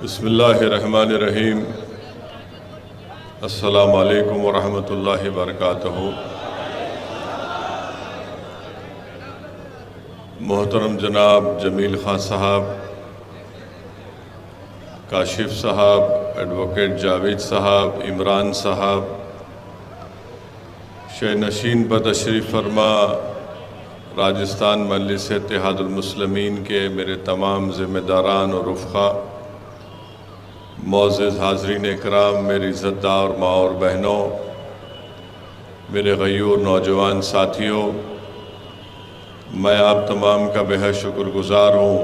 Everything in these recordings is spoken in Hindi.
बिस्मिल्लाहिर्रहमानिर्रहीम। अस्सलामु अलैकुम वरहमतुल्लाहि वबरकातुहू। मोहतरम जनाब जमील खां साहब, काशिफ साहब, एडवोकेट जावेद साहब, इमरान साहब, शे नशीन पर तशरीफ़ फरमा राजस्थान मजलिस इत्तेहादुल मुस्लिमीन के मेरे तमाम ज़िम्मेदारान और रुफ़क़ा, मोअज़्ज़िज़ हाज़रीन इकराम, मेरी इज़्ज़तदार माँ और बहनों, मेरे ग़यूर नौजवान साथियों, मैं आप तमाम का बेहद शुक्रगुज़ार हूँ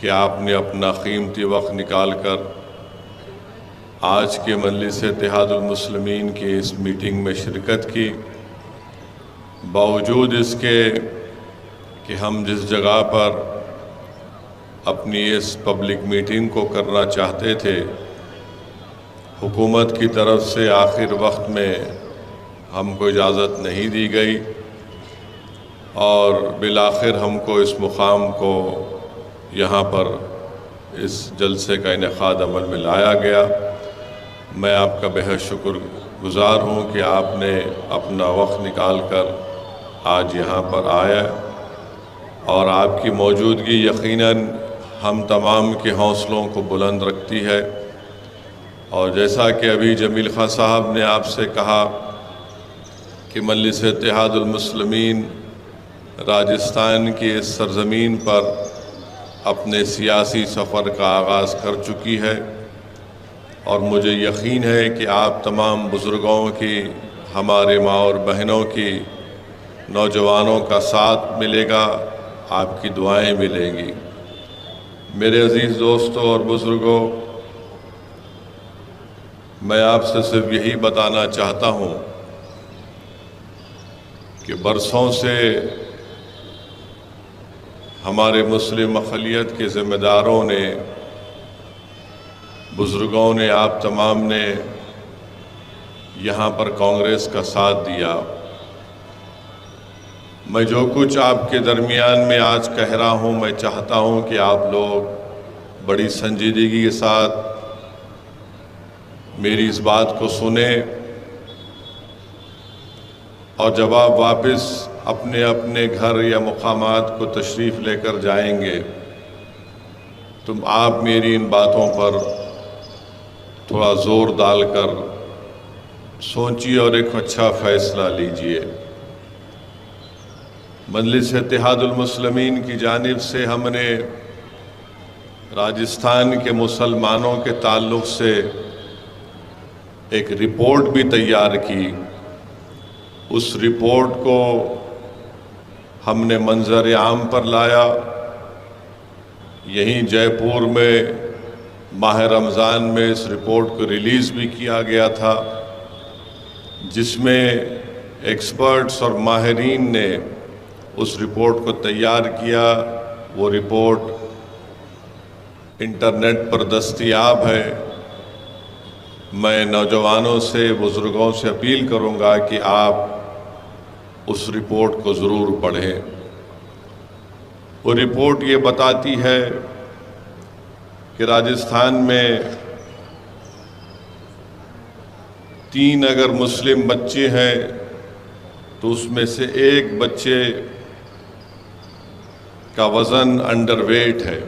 कि आपने अपना कीमती वक्त निकाल कर आज के मजलिस इत्तेहादुल मुस्लिमीन की इस मीटिंग में शिरकत की। बावजूद इसके कि हम जिस जगह पर अपनी इस पब्लिक मीटिंग को करना चाहते थे, हुकूमत की तरफ से आखिर वक्त में हमको इजाज़त नहीं दी गई और बिलाखिर हमको इस मुकाम को यहाँ पर इस जलसे का इनेकाद अमल में लाया गया। मैं आपका बेहद शुक्रगुज़ार हूँ कि आपने अपना वक्त निकाल कर आज यहाँ पर आया और आपकी मौजूदगी यकीनन हम तमाम के हौसलों को बुलंद रखती है। और जैसा कि अभी जमील खां साहब ने आपसे कहा कि मजलिस इत्तेहादुल मुस्लिमीन राजस्थान की इस सरज़मीन पर अपने सियासी सफ़र का आगाज़ कर चुकी है और मुझे यकीन है कि आप तमाम बुज़ुर्गों की, हमारे माँ और बहनों की, नौजवानों का साथ मिलेगा, आपकी दुआएं मिलेंगी। मेरे अज़ीज़ दोस्तों और बुज़ुर्गों, मैं आपसे सिर्फ यही बताना चाहता हूँ कि बरसों से हमारे मुस्लिम अक़लियत के ज़िम्मेदारों ने, बुज़ुर्गों ने, आप तमाम ने यहाँ पर कांग्रेस का साथ दिया। मैं जो कुछ आपके दरमियान में आज कह रहा हूँ, मैं चाहता हूँ कि आप लोग बड़ी संजीदगी के साथ मेरी इस बात को सुने और जब आप वापस अपने अपने घर या मुकामात को तशरीफ़ लेकर जाएंगे तो आप मेरी इन बातों पर थोड़ा ज़ोर डालकर सोचिए और एक अच्छा फ़ैसला लीजिए। मजलिस इत्तेहादुल मुस्लिमीन की जानिब से हमने राजस्थान के मुसलमानों के ताल्लुक़ से एक रिपोर्ट भी तैयार की। उस रिपोर्ट को हमने मंजर आम पर लाया। यहीं जयपुर में माह रमज़ान में इस रिपोर्ट को रिलीज़ भी किया गया था, जिसमें एक्सपर्ट्स और माहिरीन ने उस रिपोर्ट को तैयार किया। वो रिपोर्ट इंटरनेट पर दस्तयाब है। मैं नौजवानों से, बुज़ुर्गों से अपील करूँगा कि आप उस रिपोर्ट को ज़रूर पढ़ें। वो रिपोर्ट ये बताती है कि राजस्थान में 3 अगर मुस्लिम बच्चे हैं तो उसमें से 1 बच्चे का वज़न अंडरवेट है,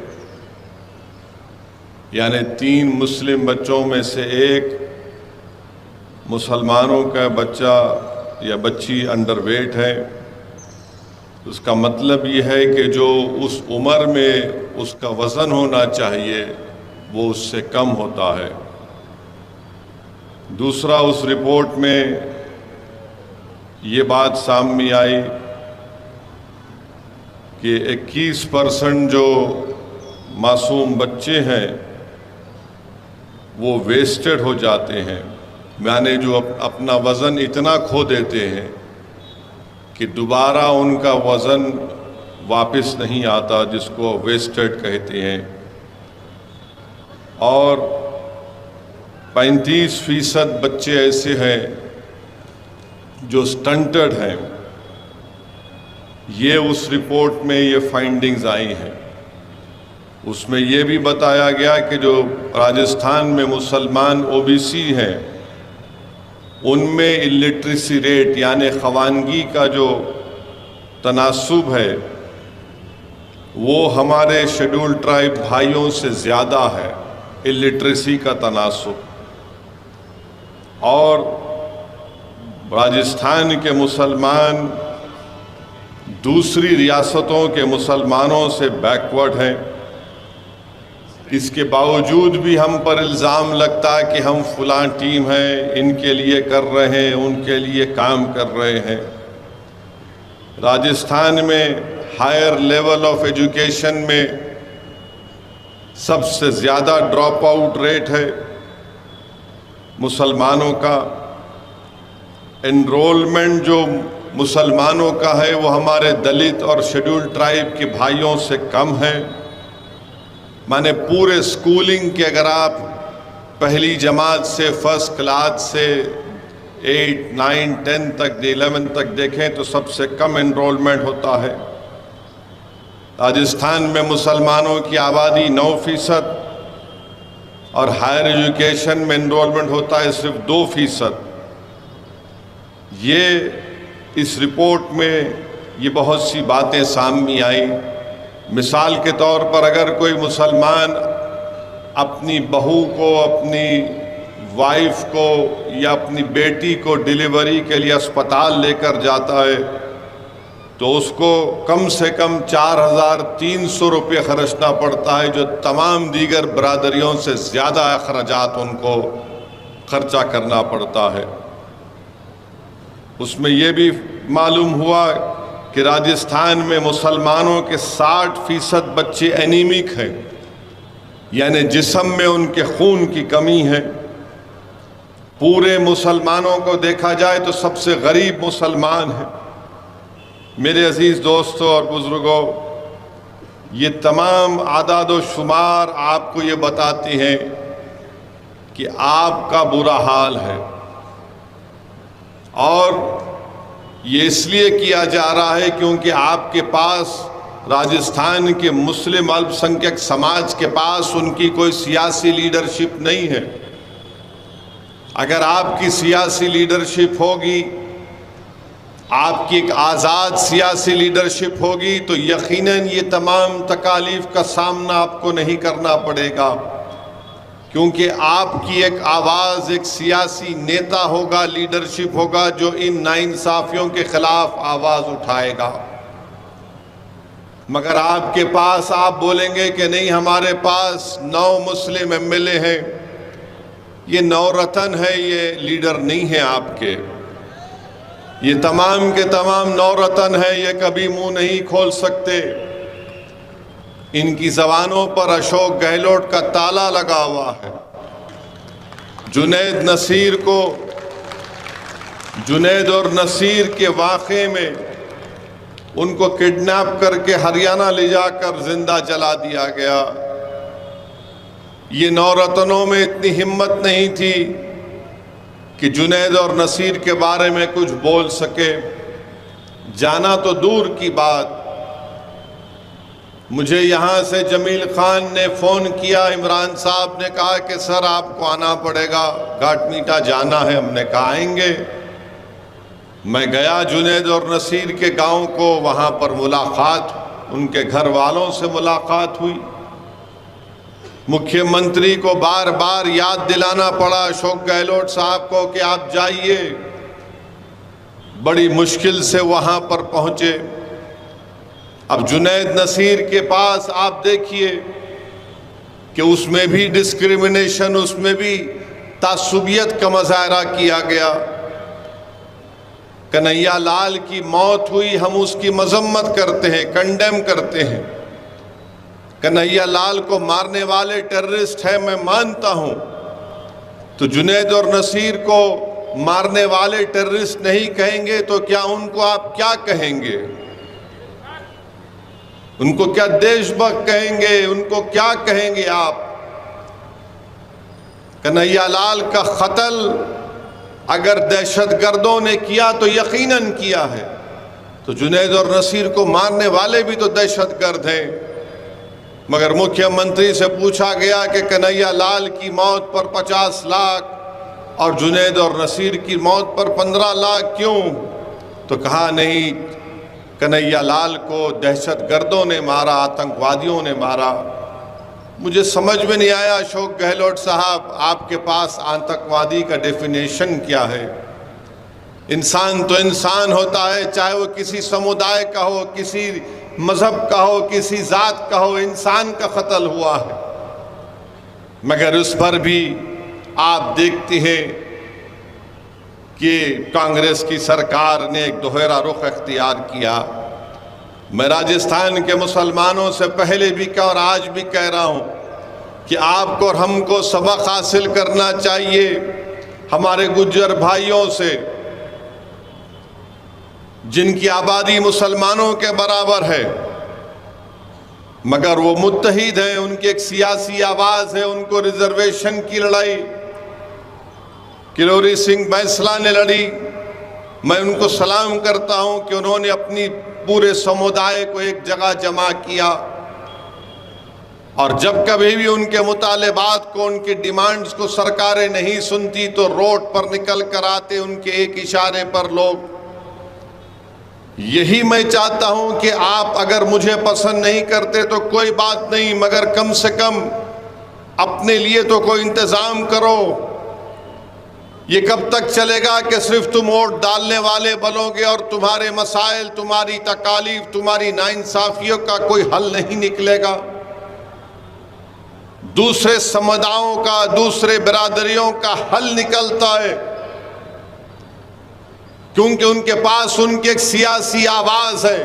यानी 3 मुस्लिम बच्चों में से 1 मुसलमानों का बच्चा या बच्ची अंडरवेट है। उसका मतलब ये है कि जो उस उम्र में उसका वज़न होना चाहिए वो उससे कम होता है। दूसरा, उस रिपोर्ट में ये बात सामने आई कि 21% जो मासूम बच्चे हैं वो वेस्टेड हो जाते हैं, यानी जो अपना वज़न इतना खो देते हैं कि दोबारा उनका वज़न वापस नहीं आता, जिसको वेस्टेड कहते हैं। और 35% बच्चे ऐसे हैं जो स्टंटेड हैं। ये उस रिपोर्ट में ये फाइंडिंग्स आई हैं। उसमें ये भी बताया गया कि जो राजस्थान में मुसलमान ओबीसी हैं उनमें इलिटरेसी रेट यानी खवानगी का जो तनासुब है वो हमारे शेड्यूल्ड ट्राइब भाइयों से ज़्यादा है, इलिटरेसी का तनासुब। और राजस्थान के मुसलमान दूसरी रियासतों के मुसलमानों से बैकवर्ड हैं। इसके बावजूद भी हम पर इल्ज़ाम लगता है कि हम फलां टीम हैं, इनके लिए कर रहे हैं, उनके लिए काम कर रहे हैं। राजस्थान में हायर लेवल ऑफ एजुकेशन में सबसे ज़्यादा ड्रॉप आउट रेट है मुसलमानों का। एनरोलमेंट जो मुसलमानों का है वो हमारे दलित और शेड्यूल्ड ट्राइब के भाइयों से कम है। माने पूरे स्कूलिंग के अगर आप पहली जमात से फर्स्ट क्लास से 8, 9, 10 तक 11 तक देखें तो सबसे कम एनरोलमेंट होता है। राजस्थान में मुसलमानों की आबादी 9% और हायर एजुकेशन में एनरोलमेंट होता है सिर्फ 2%। ये इस रिपोर्ट में ये बहुत सी बातें सामने आई। मिसाल के तौर पर अगर कोई मुसलमान अपनी बहू को, अपनी वाइफ को या अपनी बेटी को डिलीवरी के लिए अस्पताल लेकर जाता है तो उसको कम से कम 4,300 रुपये खर्चना पड़ता है, जो तमाम दीगर बरादरियों से ज़्यादा अखराजात उनको खर्चा करना पड़ता है। उसमें यह भी मालूम हुआ कि राजस्थान में मुसलमानों के 60% बच्चे एनीमिक हैं, यानी जिस्म में उनके खून की कमी है। पूरे मुसलमानों को देखा जाए तो सबसे गरीब मुसलमान है। मेरे अजीज़ दोस्तों और बुज़ुर्गों, ये तमाम आदाद व शुमार आपको ये बताती हैं कि आपका बुरा हाल है, और ये इसलिए किया जा रहा है क्योंकि आपके पास, राजस्थान के मुस्लिम अल्पसंख्यक समाज के पास उनकी कोई सियासी लीडरशिप नहीं है। अगर आपकी सियासी लीडरशिप होगी, आपकी एक आज़ाद सियासी लीडरशिप होगी तो यकीनन ये तमाम तकालीफ का सामना आपको नहीं करना पड़ेगा, क्योंकि आपकी एक आवाज़, एक सियासी नेता होगा, लीडरशिप होगा जो इन नाइंसाफ़ियों के ख़िलाफ़ आवाज़ उठाएगा। मगर आपके पास, आप बोलेंगे कि नहीं हमारे पास 9 मुस्लिम MLA हैं, ये 9 रतन है, ये लीडर नहीं है आपके। ये तमाम के तमाम 9 रतन है, ये कभी मुंह नहीं खोल सकते। इनकी ज़बानों पर अशोक गहलोत का ताला लगा हुआ है। जुनैद और नसीर के वाक़े में उनको किडनैप करके हरियाणा ले जाकर जिंदा जला दिया गया। ये 9 रतनों में इतनी हिम्मत नहीं थी कि जुनैद और नसीर के बारे में कुछ बोल सके। जाना तो दूर की बात, मुझे यहाँ से जमील खान ने फ़ोन किया, इमरान साहब ने कहा कि सर आपको आना पड़ेगा, घाटमीठा जाना है। हमने कहा आएंगे। मैं गया जुनैद और नसीर के गांव को, वहाँ पर मुलाकात, उनके घर वालों से मुलाकात हुई। मुख्यमंत्री को बार बार याद दिलाना पड़ा अशोक गहलोत साहब को कि आप जाइए। बड़ी मुश्किल से वहाँ पर पहुँचे। अब जुनैद नसीर के पास आप देखिए कि उसमें भी डिस्क्रिमिनेशन, उसमें भी तासुबियत का मुजाहरा किया गया। कन्हैया लाल की मौत हुई, हम उसकी मजम्मत करते हैं, कंडेम करते हैं। कन्हैया लाल को मारने वाले टेररिस्ट हैं, मैं मानता हूं। तो जुनैद और नसीर को मारने वाले टेररिस्ट नहीं कहेंगे तो क्या उनको आप क्या कहेंगे? उनको क्या देशभक्त कहेंगे? उनको क्या कहेंगे आप? कन्हैया लाल का कत्ल अगर दहशतगर्दों ने किया तो यकीनन किया है, तो जुनैद और नसीर को मारने वाले भी तो दहशतगर्द हैं। मगर मुख्यमंत्री से पूछा गया कि कन्हैया लाल की मौत पर 50 लाख और जुनैद और नसीर की मौत पर 15 लाख क्यों? तो कहा नहीं, कन्हैया लाल को दहशतगर्दों ने मारा, आतंकवादियों ने मारा। मुझे समझ में नहीं आया अशोक गहलोत साहब, आपके पास आतंकवादी का डेफिनेशन क्या है? इंसान तो इंसान होता है, चाहे वो किसी समुदाय का हो, किसी मजहब का हो, किसी जात का हो, इंसान का कत्ल हुआ है। मगर उस पर भी आप देखते हैं कि कांग्रेस की सरकार ने एक दोहरा रुख अख्तियार किया। मैं राजस्थान के मुसलमानों से पहले भी कहा और आज भी कह रहा हूं कि आपको और हमको सबक हासिल करना चाहिए हमारे गुज्जर भाइयों से, जिनकी आबादी मुसलमानों के बराबर है, मगर वो मुत्तहिद हैं। उनकी एक सियासी आवाज़ है, उनको रिजर्वेशन की लड़ाई किरोड़ी सिंह बैंसला ने लड़ी। मैं उनको सलाम करता हूं कि उन्होंने अपनी पूरे समुदाय को एक जगह जमा किया और जब कभी भी उनके मुतालेबात को, उनकी डिमांड्स को सरकारें नहीं सुनती तो रोड पर निकल कर आते उनके एक इशारे पर लोग। यही मैं चाहता हूं कि आप अगर मुझे पसंद नहीं करते तो कोई बात नहीं, मगर कम से कम अपने लिए तो कोई इंतजाम करो। ये कब तक चलेगा कि सिर्फ तुम वोट डालने वाले बनोगे और तुम्हारे मसाइल, तुम्हारी तकालीफ, तुम्हारी नाइंसाफियों का कोई हल नहीं निकलेगा? दूसरे समुदायों का, दूसरे बिरादरियों का हल निकलता है, क्योंकि उनके पास उनकी एक सियासी आवाज है।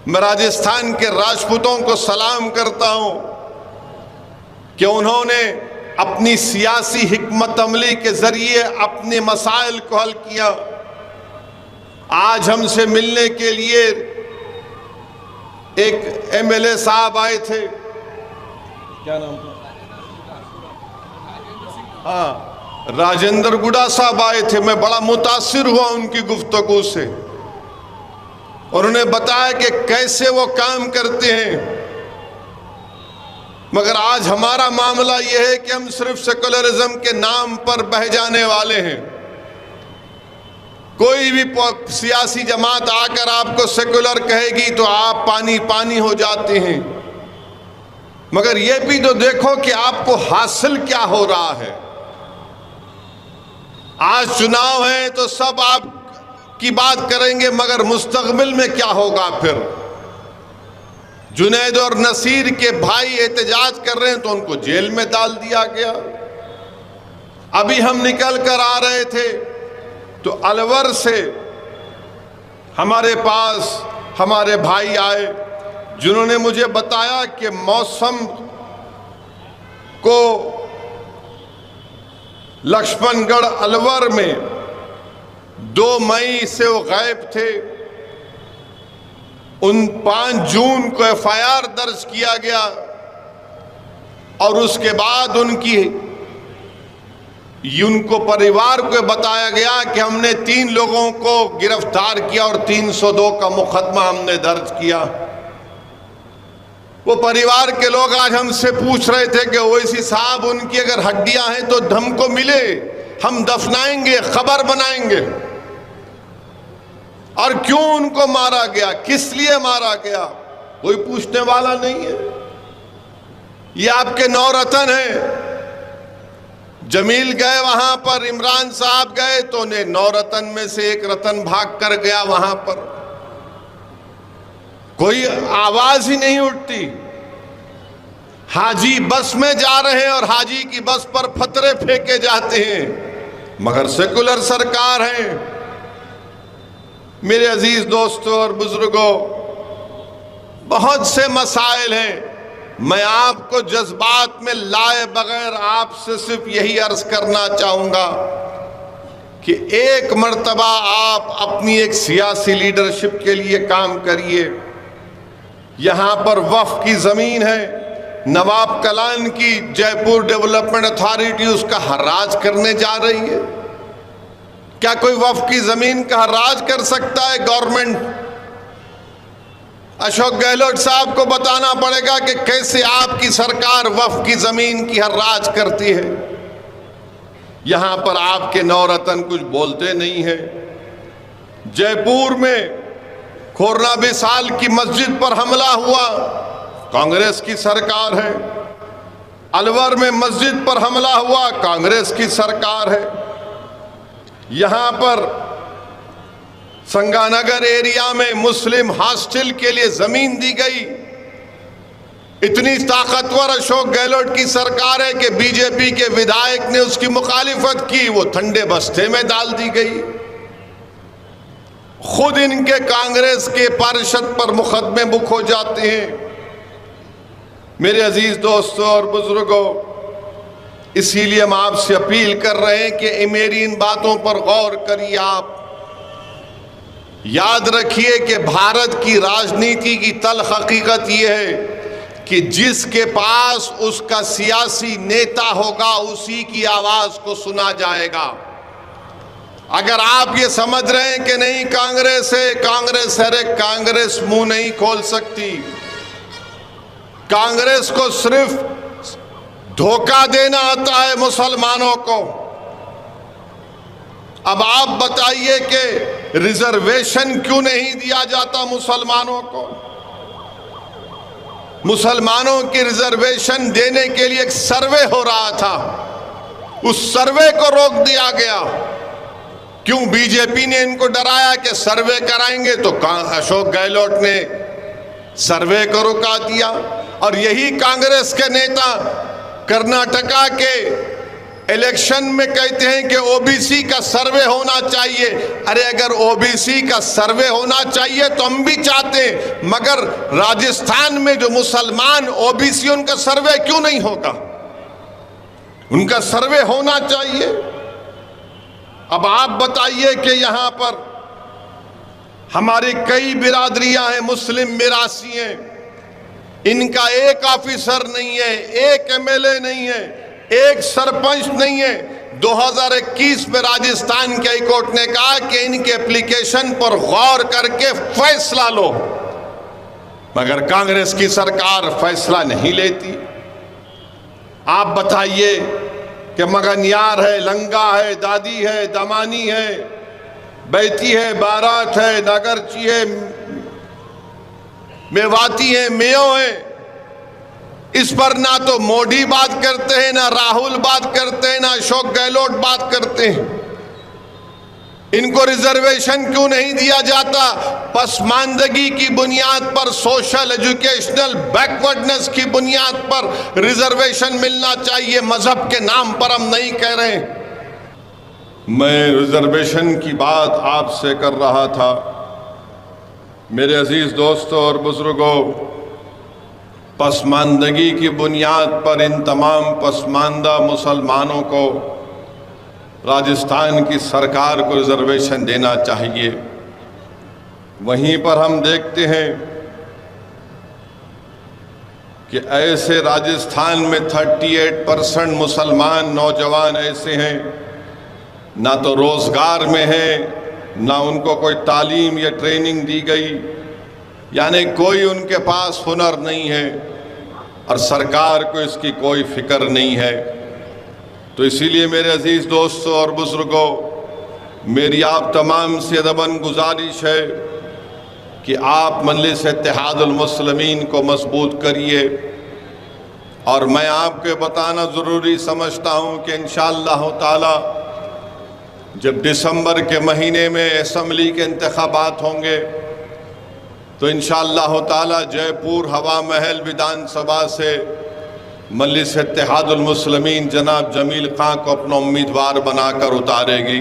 मैं राजस्थान के राजपूतों को सलाम करता हूं कि उन्होंने अपनी सियासी हिकमत अमली के जरिए अपने मसाइल को हल किया। आज हमसे मिलने के लिए एक एमएलए साहब आए थे, क्या नाम था? हाँ, राजेंद्र गुड़ा साहब आए थे। मैं बड़ा मुतासिर हुआ उनकी गुफ्तगू से। उन्होंने बताया कि कैसे वो काम करते हैं। मगर आज हमारा मामला यह है कि हम सिर्फ सेकुलरिज्म के नाम पर बह जाने वाले हैं। कोई भी सियासी जमात आकर आपको सेकुलर कहेगी तो आप पानी पानी हो जाते हैं। मगर यह भी तो देखो कि आपको हासिल क्या हो रहा है। आज चुनाव है तो सब आप की बात करेंगे, मगर मुस्तकबिल में क्या होगा? फिर जुनैद और नसीर के भाई एहतजाज कर रहे हैं तो उनको जेल में डाल दिया गया। अभी हम निकल कर आ रहे थे तो अलवर से हमारे पास हमारे भाई आए, जिन्होंने मुझे बताया कि मौसम को लक्ष्मणगढ़ अलवर में 2 मई से वो गायब थे। उन 5 जून को एफआईआर दर्ज किया गया और उसके बाद उनको परिवार को बताया गया कि हमने 3 लोगों को गिरफ्तार किया और 302 का मुकदमा हमने दर्ज किया। वो परिवार के लोग आज हमसे पूछ रहे थे कि ओवैसी साहब, उनकी अगर हड्डियां हैं तो हमको मिले, हम दफनाएंगे, खबर बनाएंगे। और क्यों उनको मारा गया, किस लिए मारा गया, कोई पूछने वाला नहीं है। ये आपके 9 रतन हैं। जमील गए वहां पर, इमरान साहब गए तो ने 9 रतन में से एक रतन भाग कर गया। वहां पर कोई आवाज ही नहीं उठती। हाजी बस में जा रहे हैं और हाजी की बस पर फतरे फेंके जाते हैं, मगर सेकुलर सरकार है। मेरे अजीज दोस्तों और बुजुर्गों, बहुत से मसाइल हैं। मैं आपको जज्बात में लाए बगैर आपसे सिर्फ यही अर्ज करना चाहूंगा कि एक मर्तबा आप अपनी एक सियासी लीडरशिप के लिए काम करिए। यहां पर वक्फ की जमीन है, नवाब कलान की जयपुर डेवलपमेंट अथॉरिटी उसका हर्राज करने जा रही है। क्या कोई वक्फ की जमीन का हर्राज कर सकता है गवर्नमेंट? अशोक गहलोत साहब को बताना पड़ेगा कि कैसे आपकी सरकार वक्फ की जमीन की हर राज करती है। यहां पर आपके नौरतन कुछ बोलते नहीं है। जयपुर में खोरना बिसाल की मस्जिद पर हमला हुआ, कांग्रेस की सरकार है। अलवर में मस्जिद पर हमला हुआ, कांग्रेस की सरकार है। यहां पर संगानगर एरिया में मुस्लिम हॉस्टल के लिए जमीन दी गई। इतनी ताकतवर अशोक गहलोत की सरकार है कि बीजेपी के विधायक ने उसकी मुखालिफत की, वो ठंडे बस्ते में डाल दी गई। खुद इनके कांग्रेस के पार्षद पर मुकदमे बुक हो जाते हैं। मेरे अजीज दोस्तों और बुजुर्गों, इसीलिए हम आपसे अपील कर रहे हैं कि मेरी इन बातों पर गौर करिए। आप याद रखिए कि भारत की राजनीति की तल्ख हकीकत यह है कि जिसके पास उसका सियासी नेता होगा उसी की आवाज को सुना जाएगा। अगर आप ये समझ रहे हैं कि नहीं कांग्रेस है, कांग्रेस है, कांग्रेस मुंह नहीं खोल सकती। कांग्रेस को सिर्फ धोखा देना आता है मुसलमानों को। अब आप बताइए कि रिजर्वेशन क्यों नहीं दिया जाता मुसलमानों को? मुसलमानों की रिजर्वेशन देने के लिए एक सर्वे हो रहा था, उस सर्वे को रोक दिया गया। क्यों? बीजेपी ने इनको डराया कि सर्वे कराएंगे, तो अशोक गहलोत ने सर्वे को रुका दिया। और यही कांग्रेस के नेता कर्नाटका के इलेक्शन में कहते हैं कि ओबीसी का सर्वे होना चाहिए। अरे अगर ओबीसी का सर्वे होना चाहिए तो हम भी चाहते हैं, मगर राजस्थान में जो मुसलमान ओबीसी उनका सर्वे क्यों नहीं होगा? उनका सर्वे होना चाहिए। अब आप बताइए कि यहां पर हमारी कई बिरादरियां हैं, मुस्लिम मिरासी हैं, इनका एक ऑफिसर नहीं है, एक एमएलए नहीं है, एक सरपंच नहीं है। 2021 में राजस्थान के हाईकोर्ट ने कहा कि इनके एप्लीकेशन पर गौर करके फैसला लो, मगर कांग्रेस की सरकार फैसला नहीं लेती। आप बताइए कि मगनियार है, लंगा है, दादी है, दमानी है, बैती है, बारात है, नगरची है, मेवाती है, मेयो है। इस पर ना तो मोदी बात करते हैं, ना राहुल बात करते हैं, ना अशोक गहलोत बात करते हैं। इनको रिजर्वेशन क्यों नहीं दिया जाता? पसमानदगी की बुनियाद पर, सोशल एजुकेशनल बैकवर्डनेस की बुनियाद पर रिजर्वेशन मिलना चाहिए। मजहब के नाम पर हम नहीं कह रहे। मैं रिजर्वेशन की बात आपसे कर रहा था। मेरे अजीज दोस्तों और बुजुर्गों, पसमानदगी की बुनियाद पर इन तमाम पसमानदा मुसलमानों को राजस्थान की सरकार को रिजर्वेशन देना चाहिए। वहीं पर हम देखते हैं कि ऐसे राजस्थान में 38% मुसलमान नौजवान ऐसे हैं, ना तो रोजगार में हैं, ना उनको कोई तालीम या ट्रेनिंग दी गई, यानी कोई उनके पास हुनर नहीं है और सरकार को इसकी कोई फिक्र नहीं है। तो इसीलिए मेरे अजीज दोस्तों और बुजुर्गों, मेरी आप तमाम से अदबन गुजारिश है कि आप मजलिस इत्तेहादुल मुस्लिमीन को मजबूत करिए। और मैं आपको बताना ज़रूरी समझता हूँ कि इंशाअल्लाह ताला जब दिसंबर के महीने में असम्बली के इंतखाबात होंगे तो इंशाअल्लाह ताला जयपुर हवा महल विधानसभा से मजलिस इत्तेहादुल मुस्लिमीन जनाब जमील खां को अपना उम्मीदवार बनाकर उतारेगी।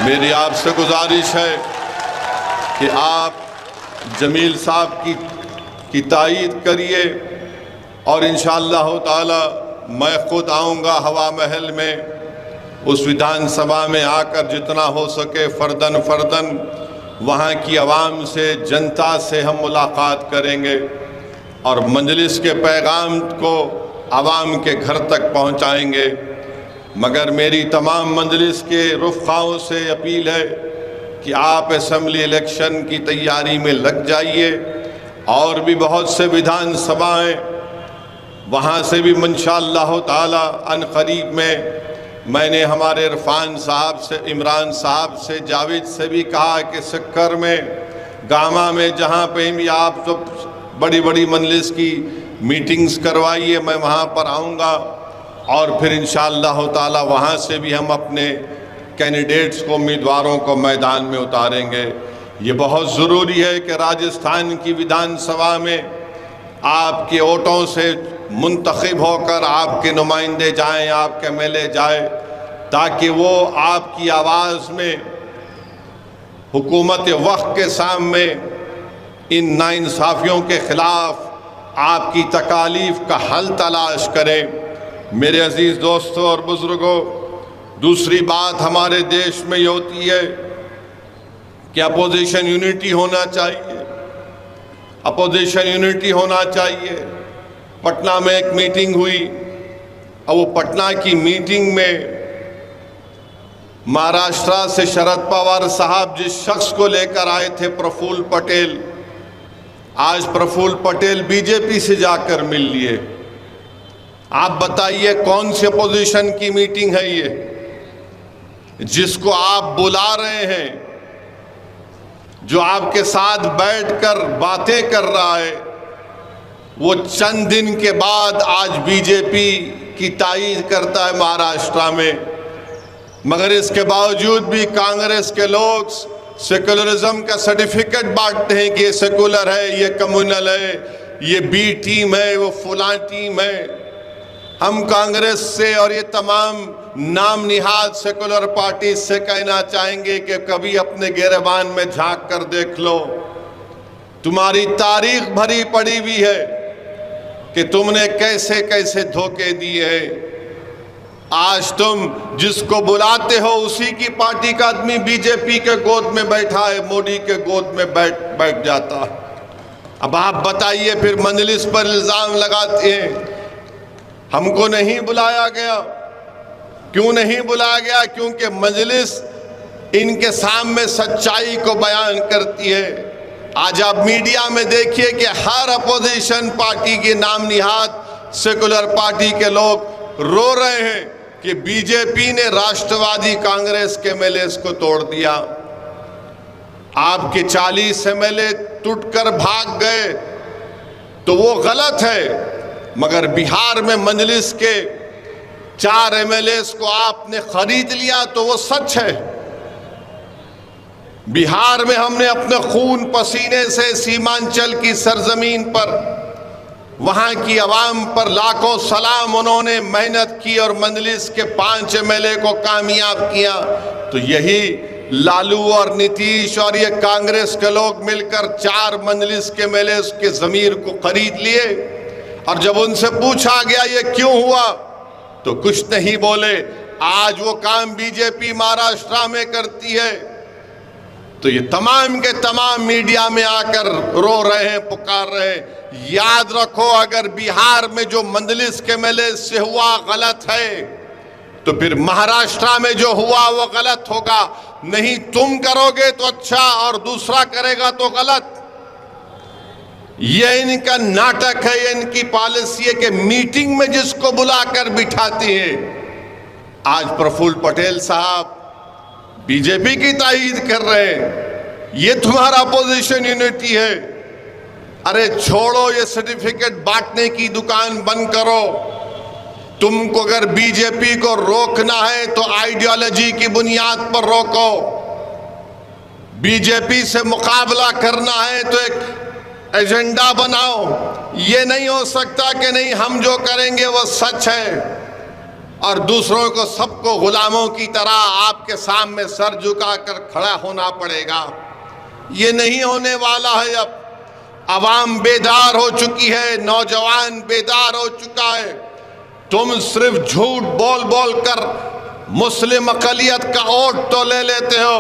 मेरी आपसे गुजारिश है कि आप जमील साहब की तायीद करिए और इंशाअल्लाह ताला मैं खुद आऊँगा हवा महल में, उस विधानसभा में आकर जितना हो सके फर्दन फर्दन वहाँ की आवाम से, जनता से हम मुलाकात करेंगे और मजलिस के पैगाम को आवाम के घर तक पहुँचाएंगे। मगर मेरी तमाम मजलिस के रुफ़ाओं से अपील है कि आप असम्बली इलेक्शन की तैयारी में लग जाइए और भी बहुत से विधानसभाएं, वहाँ से भी इंशाअल्लाह ताला अनक़रीब में मैंने हमारे इरफान साहब से, इमरान साहब से, जावेद से भी कहा कि सिक्कर में, गामा में, जहाँ पे भी आप सब बड़ी बड़ी मजलिस की मीटिंग्स करवाइए, मैं वहाँ पर आऊँगा और फिर इंशाअल्लाह ताला वहाँ से भी हम अपने कैंडिडेट्स को, उम्मीदवारों को मैदान में उतारेंगे। ये बहुत ज़रूरी है कि राजस्थान की विधानसभा में आपके वोटों से मुंतखब होकर आपके नुमाइंदे जाएं, आपके एमएलए जाए, ताकि वो आपकी आवाज़ में हुकूमत वक्त के सामने इन नाइंसाफ़ियों के ख़िलाफ़ आपकी तकालीफ का हल तलाश करें। मेरे अज़ीज़ दोस्तों और बुज़ुर्गों, दूसरी बात हमारे देश में ये होती है कि अपोजिशन यूनिटी होना चाहिए, अपोजिशन यूनिटी होना चाहिए। पटना में एक मीटिंग हुई और वो पटना की मीटिंग में महाराष्ट्र से शरद पवार साहब जिस शख्स को लेकर आए थे, प्रफुल्ल पटेल, आज प्रफुल्ल पटेल बीजेपी से जाकर मिल लिए। आप बताइए कौन सी अपोजिशन की मीटिंग है ये? जिसको आप बुला रहे हैं, जो आपके साथ बैठकर बातें कर रहा है, वो चंद दिन के बाद आज बीजेपी की तायीद करता है महाराष्ट्र में। मगर इसके बावजूद भी कांग्रेस के लोग सेकुलरिज्म का सर्टिफिकेट बांटते हैं कि ये सेकुलर है, ये कम्युनल है, ये बी टीम है, वो फलां टीम है। हम कांग्रेस से और ये तमाम नाम निहाद सेकुलर पार्टी से कहना चाहेंगे कि कभी अपने गिरबान में झांक कर देख लो। तुम्हारी तारीख भरी पड़ी हुई है कि तुमने कैसे कैसे धोखे दिए हैं। आज तुम जिसको बुलाते हो उसी की पार्टी का आदमी बीजेपी के गोद में बैठा है, मोदी के गोद में बैठ जाता है। अब आप बताइए, फिर मजलिस पर इल्ज़ाम लगाते हैं हमको नहीं बुलाया गया। क्यों नहीं बुलाया गया? क्योंकि मजलिस इनके सामने सच्चाई को बयान करती है। आज आप मीडिया में देखिए कि हर अपोजिशन पार्टी के नाम निहाद सेकुलर पार्टी के लोग रो रहे हैं कि बीजेपी ने राष्ट्रवादी कांग्रेस के एमएलए को तोड़ दिया। आपके 40 एमएलए टूटकर भाग गए तो वो गलत है, मगर बिहार में मजलिस के 4 एमएलए को आपने खरीद लिया तो वो सच है। बिहार में हमने अपने खून पसीने से सीमांचल की सरजमीन पर, वहां की आवाम पर लाखों सलाम, उन्होंने मेहनत की और मजलिस के 5 एमएलए को कामयाब किया। तो यही लालू और नीतीश और ये कांग्रेस के लोग मिलकर 4 मजलिस के एमएलए के ज़मीर को खरीद लिए। और जब उनसे पूछा गया ये क्यों हुआ तो कुछ नहीं बोले। आज वो काम बीजेपी महाराष्ट्र में करती है। तो ये तमाम के तमाम मीडिया में आकर रो रहे हैं, पुकार रहे हैं। याद रखो, अगर बिहार में जो मजलिस के एमएलए से हुआ गलत है तो फिर महाराष्ट्र में जो हुआ वो गलत होगा। नहीं तुम करोगे तो अच्छा और दूसरा करेगा तो गलत। ये इनका नाटक है, ये इनकी पॉलिसी है कि मीटिंग में जिसको बुलाकर बिठाती है। आज प्रफुल्ल पटेल साहब बीजेपी की तायीद कर रहे हैं। ये तुम्हारा अपोजिशन यूनिटी है। अरे छोड़ो, ये सर्टिफिकेट बांटने की दुकान बंद करो। तुमको अगर बीजेपी को रोकना है तो आइडियोलॉजी की बुनियाद पर रोको। बीजेपी से मुकाबला करना है तो एक एजेंडा बनाओ। ये नहीं हो सकता कि नहीं हम जो करेंगे वो सच है और दूसरों को, सबको गुलामों की तरह आपके सामने सर झुकाकर खड़ा होना पड़ेगा। ये नहीं होने वाला है। अब आवाम बेदार हो चुकी है, नौजवान बेदार हो चुका है। तुम सिर्फ झूठ बोल बोल कर मुस्लिम अक़लियत का वोट तो ले लेते हो,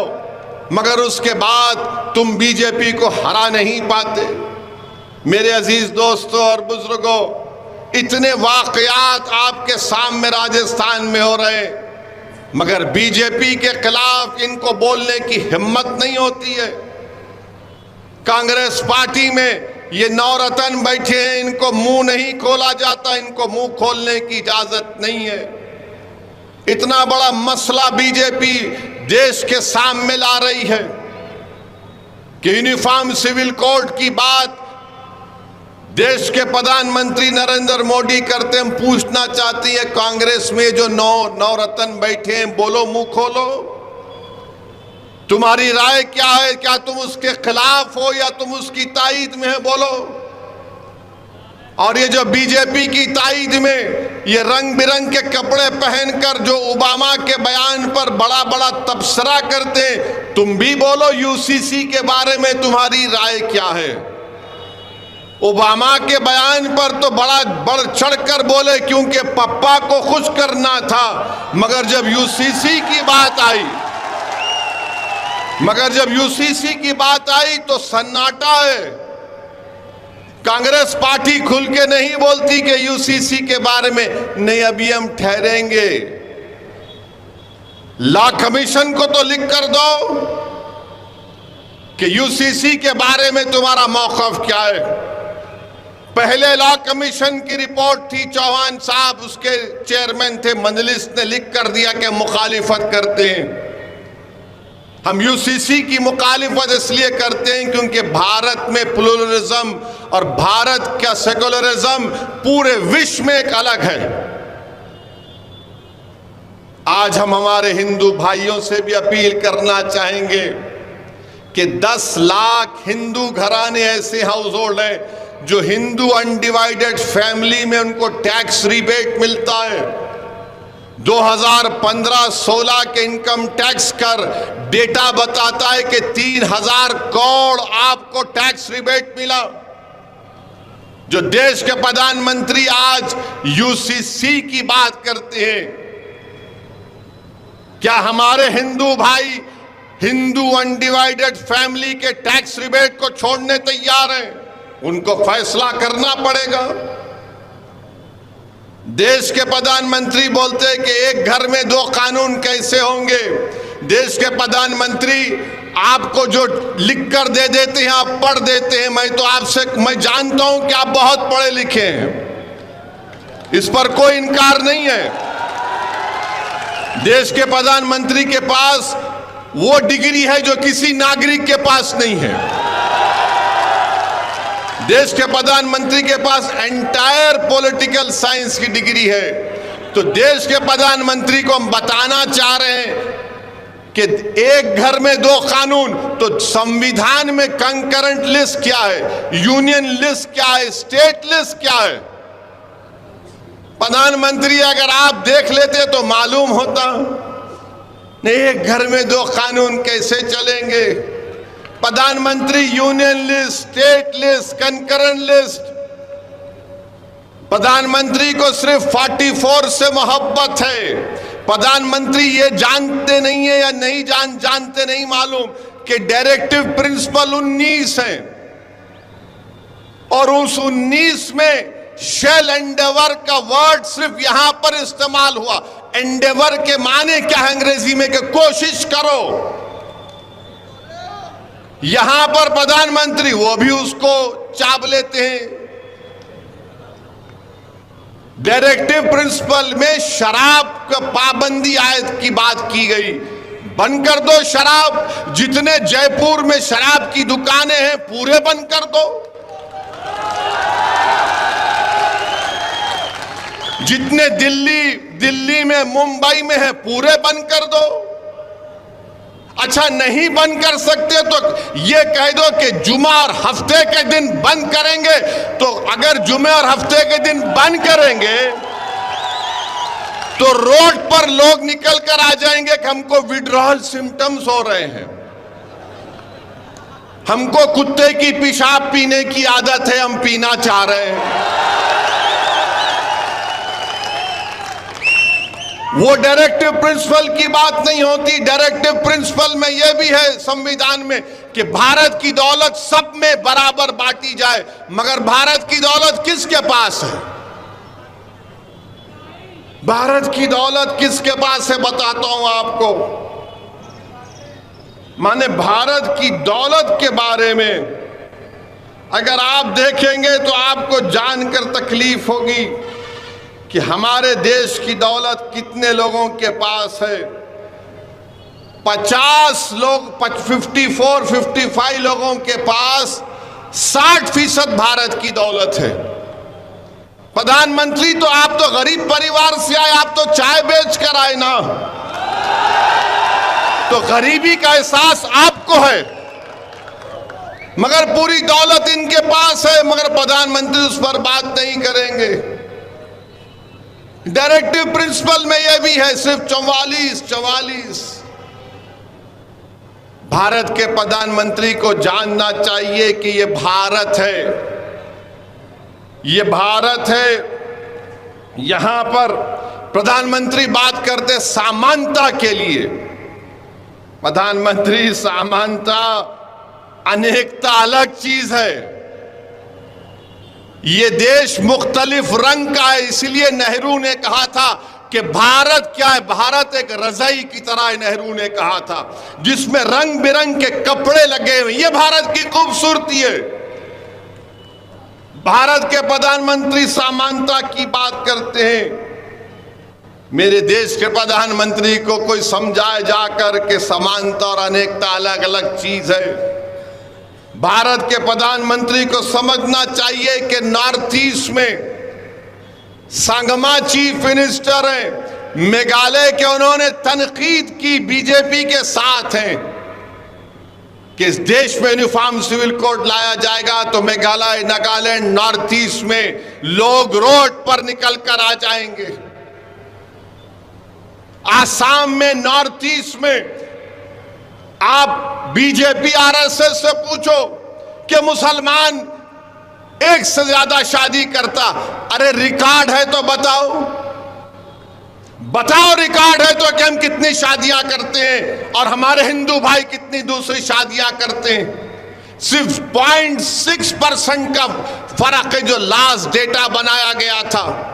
मगर उसके बाद तुम बीजेपी को हरा नहीं पाते। मेरे अजीज दोस्तों और बुजुर्गों, इतने वाकयात आपके सामने राजस्थान में हो रहे, मगर बीजेपी के खिलाफ इनको बोलने की हिम्मत नहीं होती है। कांग्रेस पार्टी में ये नवरत्न बैठे हैं, इनको मुंह नहीं खोला जाता, इनको मुंह खोलने की इजाजत नहीं है। इतना बड़ा मसला बीजेपी देश के सामने ला रही है कि यूनिफॉर्म सिविल कोड की बात देश के प्रधानमंत्री नरेंद्र मोदी करते। हम पूछना चाहती है कांग्रेस में जो नवरत्न बैठे हैं, बोलो, मुंह खोलो, तुम्हारी राय क्या है? क्या तुम उसके खिलाफ हो या तुम उसकी ताईद में है? बोलो। और ये जो बीजेपी की ताईद में ये रंग बिरंग के कपड़े पहनकर जो ओबामा के बयान पर बड़ा बड़ा तबसरा करते, तुम भी बोलो, यूसीसी के बारे में तुम्हारी राय क्या है? ओबामा के बयान पर तो बड़ा बढ़ चढ़कर बोले क्योंकि पप्पा को खुश करना था, मगर जब यूसीसी की बात आई तो सन्नाटा है। कांग्रेस पार्टी खुल के नहीं बोलती कि यूसीसी के बारे में नहीं, अभी हम ठहरेंगे। लॉ कमीशन को तो लिख कर दो कि यूसीसी के बारे में तुम्हारा मौक़िफ़ क्या है। पहले लॉ कमीशन की रिपोर्ट थी, चौहान साहब उसके चेयरमैन थे, मजलिस ने लिख कर दिया कि मुखालिफत करते हैं। हम यूसीसी की मुखालिफत इसलिए करते हैं क्योंकि भारत में प्लुरलिज्म और भारत का सेकुलरिज्म पूरे विश्व में एक अलग है। आज हम हमारे हिंदू भाइयों से भी अपील करना चाहेंगे कि 10 लाख हिंदू घराने ऐसे हाउस होल्ड हैं जो हिंदू अनडिवाइडेड फैमिली में उनको टैक्स रिबेट मिलता है। 2015-16 के इनकम टैक्स कर डेटा बताता है कि 3000 करोड़ आपको टैक्स रिबेट मिला। जो देश के प्रधानमंत्री आज यूसीसी की बात करते हैं, क्या हमारे हिंदू भाई हिंदू अनडिवाइडेड फैमिली के टैक्स रिबेट को छोड़ने तैयार हैं? उनको फैसला करना पड़ेगा। देश के प्रधानमंत्री बोलते हैं कि एक घर में 2 कानून कैसे होंगे। देश के प्रधानमंत्री आपको जो लिख कर दे देते हैं, आप पढ़ देते हैं। मैं जानता हूं कि आप बहुत पढ़े लिखे हैं, इस पर कोई इनकार नहीं है। देश के प्रधानमंत्री के पास वो डिग्री है जो किसी नागरिक के पास नहीं है। देश के प्रधानमंत्री के पास एंटायर पॉलिटिकल साइंस की डिग्री है। तो देश के प्रधानमंत्री को हम बताना चाह रहे हैं कि एक घर में 2 कानून, तो संविधान में कंकरेंट लिस्ट क्या है, यूनियन लिस्ट क्या है, स्टेट लिस्ट क्या है? प्रधानमंत्री अगर आप देख लेते तो मालूम होता। नहीं, एक घर में 2 कानून कैसे चलेंगे? प्रधानमंत्री union list, state list, concurrent list. प्रधानमंत्री को सिर्फ 44 से मोहब्बत है। प्रधानमंत्री ये जानते नहीं है या नहीं जानते नहीं मालूम कि डायरेक्टिव प्रिंसिपल 19 है और उस 19 में शेल एंडेवर का वर्ड सिर्फ यहां पर इस्तेमाल हुआ। एंडेवर के माने क्या है अंग्रेजी में? कि कोशिश करो। यहां पर प्रधानमंत्री वो भी उसको चाप लेते हैं। डायरेक्टिव प्रिंसिपल में शराब का पाबंदी आयत की बात की गई। बंद कर दो शराब। जितने जयपुर में शराब की दुकानें हैं पूरे बंद कर दो। जितने दिल्ली में, मुंबई में है पूरे बंद कर दो। अच्छा, नहीं बंद कर सकते तो ये कह दो कि जुमा और हफ्ते के दिन बंद करेंगे। तो अगर जुमे और हफ्ते के दिन बंद करेंगे तो रोड पर लोग निकल कर आ जाएंगे कि हमको विड्रॉल सिम्टम्स हो रहे हैं, हमको कुत्ते की पेशाब पीने की आदत है, हम पीना चाह रहे हैं। वो डायरेक्टिव प्रिंसिपल की बात नहीं होती। डायरेक्टिव प्रिंसिपल में यह भी है संविधान में कि भारत की दौलत सब में बराबर बांटी जाए। मगर भारत की दौलत किसके पास है? भारत की दौलत किसके पास है बताता हूं आपको। माने भारत की दौलत के बारे में अगर आप देखेंगे तो आपको जानकर तकलीफ होगी कि हमारे देश की दौलत कितने लोगों के पास है। 50 लोग 55 लोगों के पास 60% भारत की दौलत है। प्रधानमंत्री तो आप तो गरीब परिवार से आए, आप तो चाय बेच कर आए ना, तो गरीबी का एहसास आपको है, मगर पूरी दौलत इनके पास है, मगर प्रधानमंत्री उस पर बात नहीं करेंगे। डायरेक्टिव प्रिंसिपल में यह भी है, सिर्फ 44। भारत के प्रधानमंत्री को जानना चाहिए कि ये भारत है, ये भारत है। यहां पर प्रधानमंत्री बात करते समानता के लिए। प्रधानमंत्री, समानता अनेकता अलग चीज है। ये देश मुख्तलिफ रंग का है, इसलिए नेहरू ने कहा था कि भारत क्या है, भारत एक रजाई की तरह है। नेहरू ने कहा था जिसमें रंग बिरंग के कपड़े लगे हुए, ये भारत की खूबसूरती है। भारत के प्रधानमंत्री समानता की बात करते हैं। मेरे देश के प्रधानमंत्री को कोई समझाए जाकर के समानता और अनेकता अलग अलग चीज है। भारत के प्रधानमंत्री को समझना चाहिए कि नॉर्थ ईस्ट में संगमा चीफ मिनिस्टर हैं, मेघालय के, उन्होंने तनकीद की बीजेपी के साथ हैं कि इस देश में यूनिफॉर्म सिविल कोड लाया जाएगा तो मेघालय, नागालैंड, नॉर्थ ईस्ट में लोग रोड पर निकल कर आ जाएंगे। आसाम में, नॉर्थ ईस्ट में आप बीजेपी आरएसएस से पूछो कि मुसलमान एक से ज्यादा शादी करता, अरे रिकॉर्ड है तो बताओ, बताओ रिकॉर्ड है तो कि हम कितनी शादियां करते हैं और हमारे हिंदू भाई कितनी दूसरी शादियां करते हैं। सिर्फ 0.6% का फर्क है जो लास्ट डेटा बनाया गया था,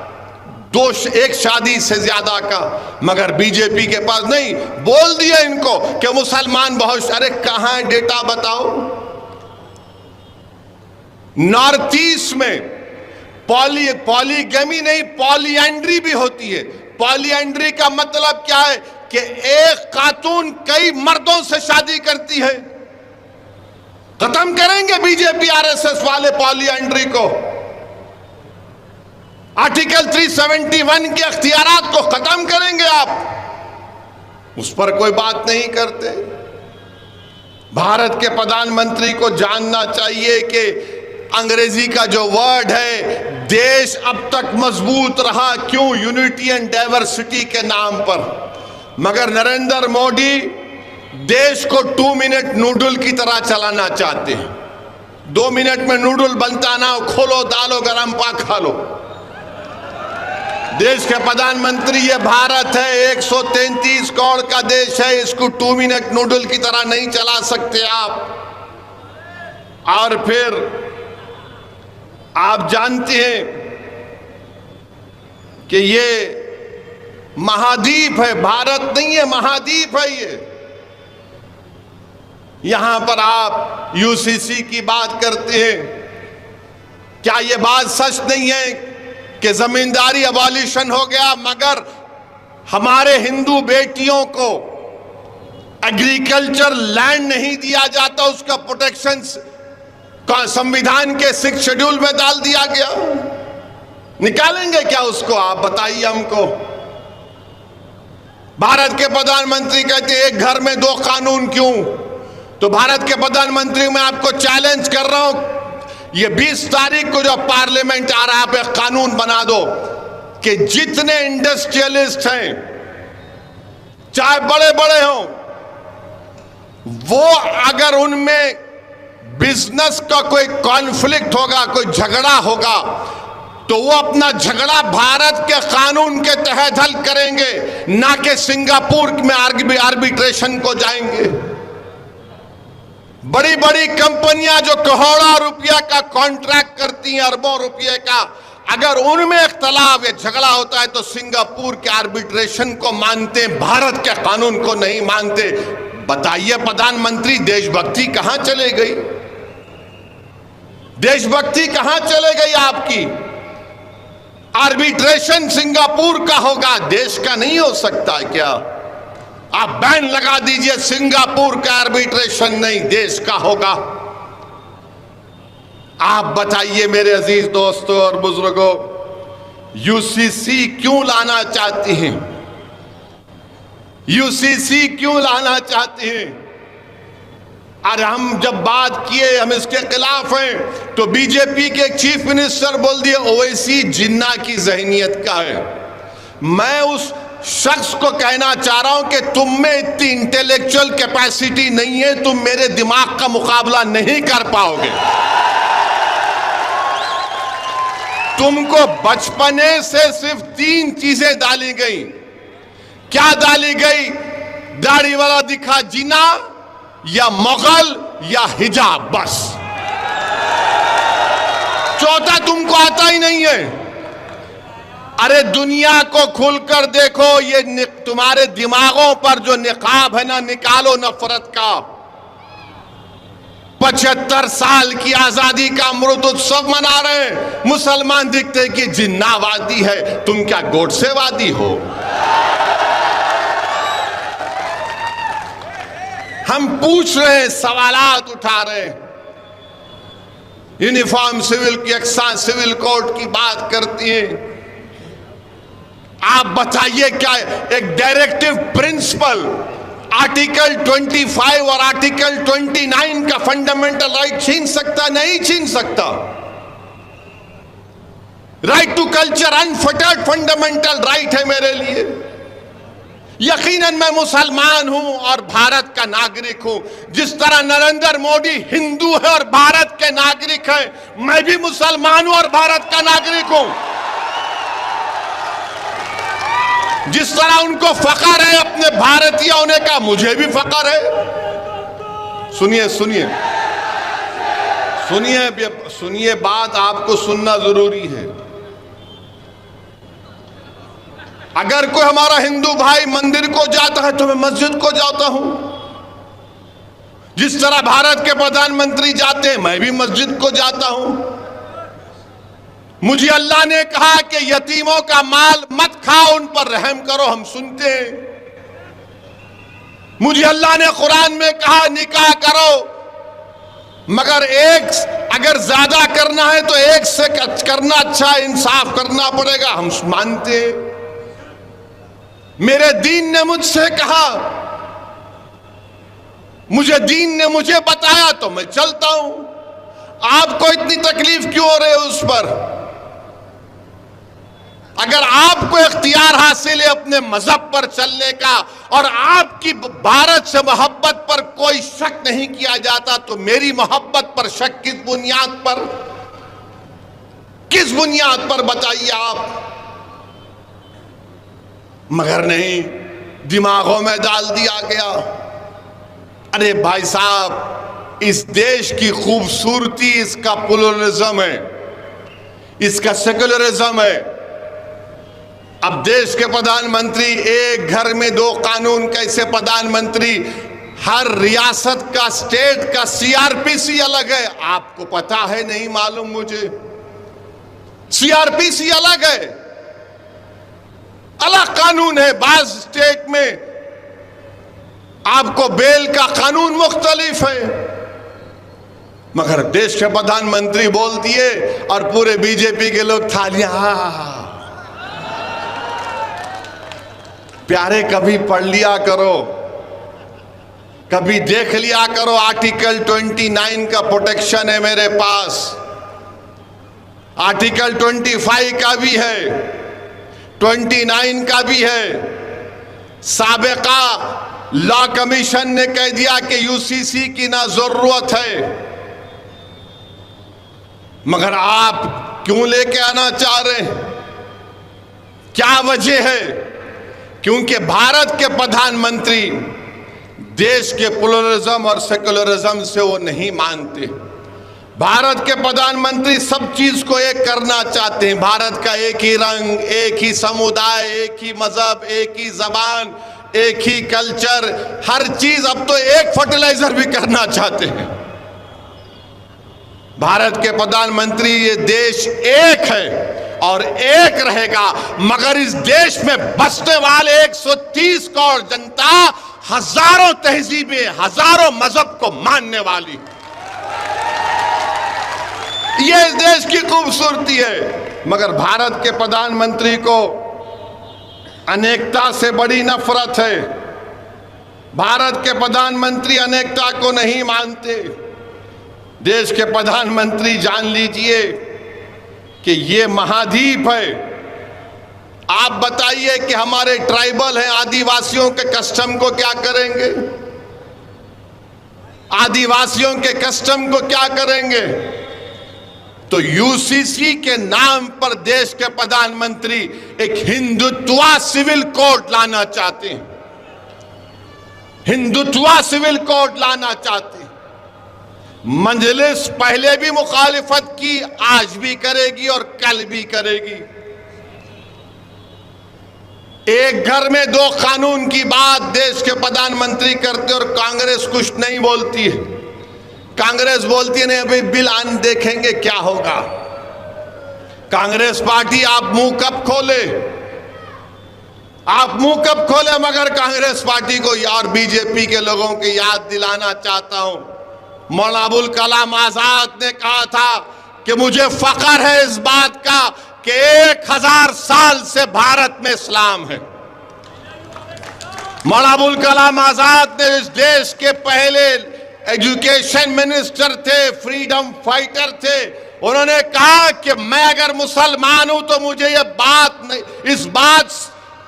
एक शादी से ज्यादा का। मगर बीजेपी के पास नहीं, बोल दिया इनको कि मुसलमान बहुत, अरे कहां है डेटा बताओ। नॉर्थ ईस्ट में पॉलीगमी नहीं, पॉलीएंड्री भी होती है। पॉलीएंड्री का मतलब क्या है कि एक खातून कई मर्दों से शादी करती है। खत्म करेंगे बीजेपी आरएसएस वाले पॉलीएंड्री को। आर्टिकल 371 के अख्तियारात को खत्म करेंगे आप, उस पर कोई बात नहीं करते। भारत के प्रधानमंत्री को जानना चाहिए कि अंग्रेजी का जो वर्ड है, देश अब तक मजबूत रहा क्यों, यूनिटी एंड डाइवर्सिटी के नाम पर। मगर नरेंद्र मोदी देश को 2 मिनट नूडल की तरह चलाना चाहते हैं। 2 मिनट में नूडल बनता ना, खोलो डालो गरम पा खा लो। देश के प्रधानमंत्री, ये भारत है, 133 करोड़ का देश है, इसको 2 मिनट नूडल की तरह नहीं चला सकते आप। और फिर आप जानते हैं कि ये महाद्वीप है, भारत नहीं है, महाद्वीप है ये। यहां पर आप यूसीसी की बात करते हैं, क्या ये बात सच नहीं है कि जमींदारी अबॉलिशन हो गया, मगर हमारे हिंदू बेटियों को एग्रीकल्चर लैंड नहीं दिया जाता, उसका प्रोटेक्शन संविधान के 6 शेड्यूल में डाल दिया गया। निकालेंगे क्या उसको, आप बताइए हमको। भारत के प्रधानमंत्री कहते हैं एक घर में 2 कानून क्यों। तो भारत के प्रधानमंत्री, मैं आपको चैलेंज कर रहा हूं, ये 20 तारीख को जो पार्लियामेंट आ रहा है, आप एक कानून बना दो कि जितने इंडस्ट्रियलिस्ट हैं, चाहे बड़े बड़े हों, वो अगर उनमें बिजनेस का कोई कॉन्फ्लिक्ट होगा, कोई झगड़ा होगा, तो वो अपना झगड़ा भारत के कानून के तहत हल करेंगे, ना कि सिंगापुर में आर्बिट्रेशन को जाएंगे। बड़ी बड़ी कंपनियां जो करोड़ों रुपया का कॉन्ट्रैक्ट करती हैं, अरबों रुपये का, अगर उनमें इख्तलाफ या झगड़ा होता है तो सिंगापुर के आर्बिट्रेशन को मानते, भारत के कानून को नहीं मानते। बताइए प्रधानमंत्री, देशभक्ति कहां चले गई। देशभक्ति कहां चले गई आपकी? आर्बिट्रेशन सिंगापुर का होगा, देश का नहीं हो सकता क्या? आप बैन लगा दीजिए, सिंगापुर का आर्बिट्रेशन नहीं, देश का होगा। आप बताइए मेरे अजीज दोस्तों और बुजुर्गों, यूसीसी क्यों लाना चाहती हैं? यूसीसी क्यों लाना चाहती हैं? अरे हम जब बात किए हम इसके खिलाफ हैं, तो बीजेपी के चीफ मिनिस्टर बोल दिए ओवैसी जिन्ना की जहनियत का है। मैं उस शख्स को कहना चाह रहा हूं कि तुम में इतनी इंटेलेक्चुअल कैपेसिटी नहीं है, तुम मेरे दिमाग का मुकाबला नहीं कर पाओगे। तुमको बचपने से सिर्फ 3 चीजें डाली गई। क्या डाली गई? दाढ़ी वाला दिखा जीना, या मुगल, या हिजाब, बस। चौथा तुमको आता ही नहीं है। अरे दुनिया को खुलकर देखो, ये तुम्हारे दिमागों पर जो निकाब है ना, निकालो नफरत का। 75 साल की आजादी का अमृत उत्सव मना रहे हैं, मुसलमान दिखते कि जिन्नावादी है, तुम क्या गोडसेवादी हो? हम पूछ रहे हैं, सवालात उठा रहे हैं। यूनिफॉर्म सिविल की एक्सा सिविल कोड की बात करती है। आप बताइए क्या एक डायरेक्टिव प्रिंसिपल आर्टिकल 25 और आर्टिकल 29 का फंडामेंटल राइट छीन सकता? नहीं छीन सकता। Right to culture unfettered fundamental right है मेरे लिए। यकीनन मैं मुसलमान हूं और भारत का नागरिक हूं। जिस तरह नरेंद्र मोदी हिंदू है और भारत के नागरिक है, मैं भी मुसलमान हूं और भारत का नागरिक हूं। जिस तरह उनको फख्र है अपने भारतीय होने का, मुझे भी फख्र है। सुनिए सुनिए सुनिए सुनिए, बात आपको सुनना जरूरी है। अगर कोई हमारा हिंदू भाई मंदिर को जाता है तो मैं मस्जिद को जाता हूं। जिस तरह भारत के प्रधानमंत्री जाते हैं, मैं भी मस्जिद को जाता हूं। मुझे अल्लाह ने कहा कि यतीमों का माल मत खाओ, उन पर रहम करो, हम सुनते हैं। मुझे अल्लाह ने कुरान में कहा निकाह करो, मगर एक अगर ज्यादा करना है तो एक से करना अच्छा, इंसाफ करना पड़ेगा, हम मानते हैं। मेरे दीन ने मुझसे कहा, मुझे दीन ने मुझे बताया तो मैं चलता हूं। आपको इतनी तकलीफ क्यों हो रही है उस पर? अगर आपको इख्तियार हासिल है अपने मजहब पर चलने का और आपकी भारत से मोहब्बत पर कोई शक नहीं किया जाता, तो मेरी मोहब्बत पर शक किस बुनियाद पर? किस बुनियाद पर बताइए आप? मगर नहीं, दिमागों में डाल दिया गया। अरे भाई साहब, इस देश की खूबसूरती इसका प्लुरलिज्म है, इसका सेकुलरिज्म है। अब देश के प्रधानमंत्री, एक घर में 2 कानून, कैसे प्रधानमंत्री? हर रियासत का, स्टेट का सीआरपीसी अलग है। आपको पता है? नहीं मालूम मुझे। सीआरपीसी अलग है, अलग कानून है। बाज स्टेट में आपको बेल का कानून मुख्तलिफ है। मगर देश के प्रधानमंत्री बोल दिए और पूरे बीजेपी के लोग थालियां। प्यारे, कभी पढ़ लिया करो, कभी देख लिया करो। आर्टिकल 29 का प्रोटेक्शन है मेरे पास, आर्टिकल 25 का भी है, 29 का भी है। साबिका लॉ कमीशन ने कह दिया कि यूसीसी की ना जरूरत है, मगर आप क्यों लेके आना चाह रहे हैं? क्या वजह है? क्योंकि भारत के प्रधानमंत्री देश के प्लुरलिज्म और सेकुलरिज्म से वो नहीं मानते। भारत के प्रधानमंत्री सब चीज को एक करना चाहते हैं। भारत का एक ही रंग, एक ही समुदाय, एक ही मजहब, एक ही जबान, एक ही कल्चर, हर चीज। अब तो एक फर्टिलाइजर भी करना चाहते हैं। भारत के प्रधानमंत्री, ये देश एक है और एक रहेगा, मगर इस देश में बसने वाले 130 करोड़ जनता हजारों तहजीबें, हजारों मजहब को मानने वाली, ये इस देश की खूबसूरती है। मगर भारत के प्रधानमंत्री को अनेकता से बड़ी नफरत है। भारत के प्रधानमंत्री अनेकता को नहीं मानते। देश के प्रधानमंत्री, जान लीजिए कि ये महाद्वीप है। आप बताइए कि हमारे ट्राइबल हैं, आदिवासियों के कस्टम को क्या करेंगे? आदिवासियों के कस्टम को क्या करेंगे? तो यूसीसी के नाम पर देश के प्रधानमंत्री एक हिंदुत्वा सिविल कोड लाना चाहते हैं। हिंदुत्वा सिविल कोड लाना चाहते हैं। मजलिस पहले भी मुखालिफत की, आज भी करेगी और कल भी करेगी। एक घर में दो कानून की बात देश के प्रधानमंत्री करते और कांग्रेस कुछ नहीं बोलती है। कांग्रेस बोलती है नहीं, अभी बिल आन देखेंगे क्या होगा। कांग्रेस पार्टी, आप मुंह कब खोले, आप मुंह कब खोले। मगर कांग्रेस पार्टी को और बीजेपी के लोगों की याद दिलाना चाहता हूं, मौलाना अबुल कलाम आजाद ने कहा था कि मुझे फख्र है इस बात का कि 1000 साल से भारत में इस्लाम है। मौलाना अबुल कलाम आजाद ने इस देश के पहले एजुकेशन मिनिस्टर थे, फ्रीडम फाइटर थे। उन्होंने कहा कि मैं अगर मुसलमान हूं तो मुझे ये बात नहीं, इस बात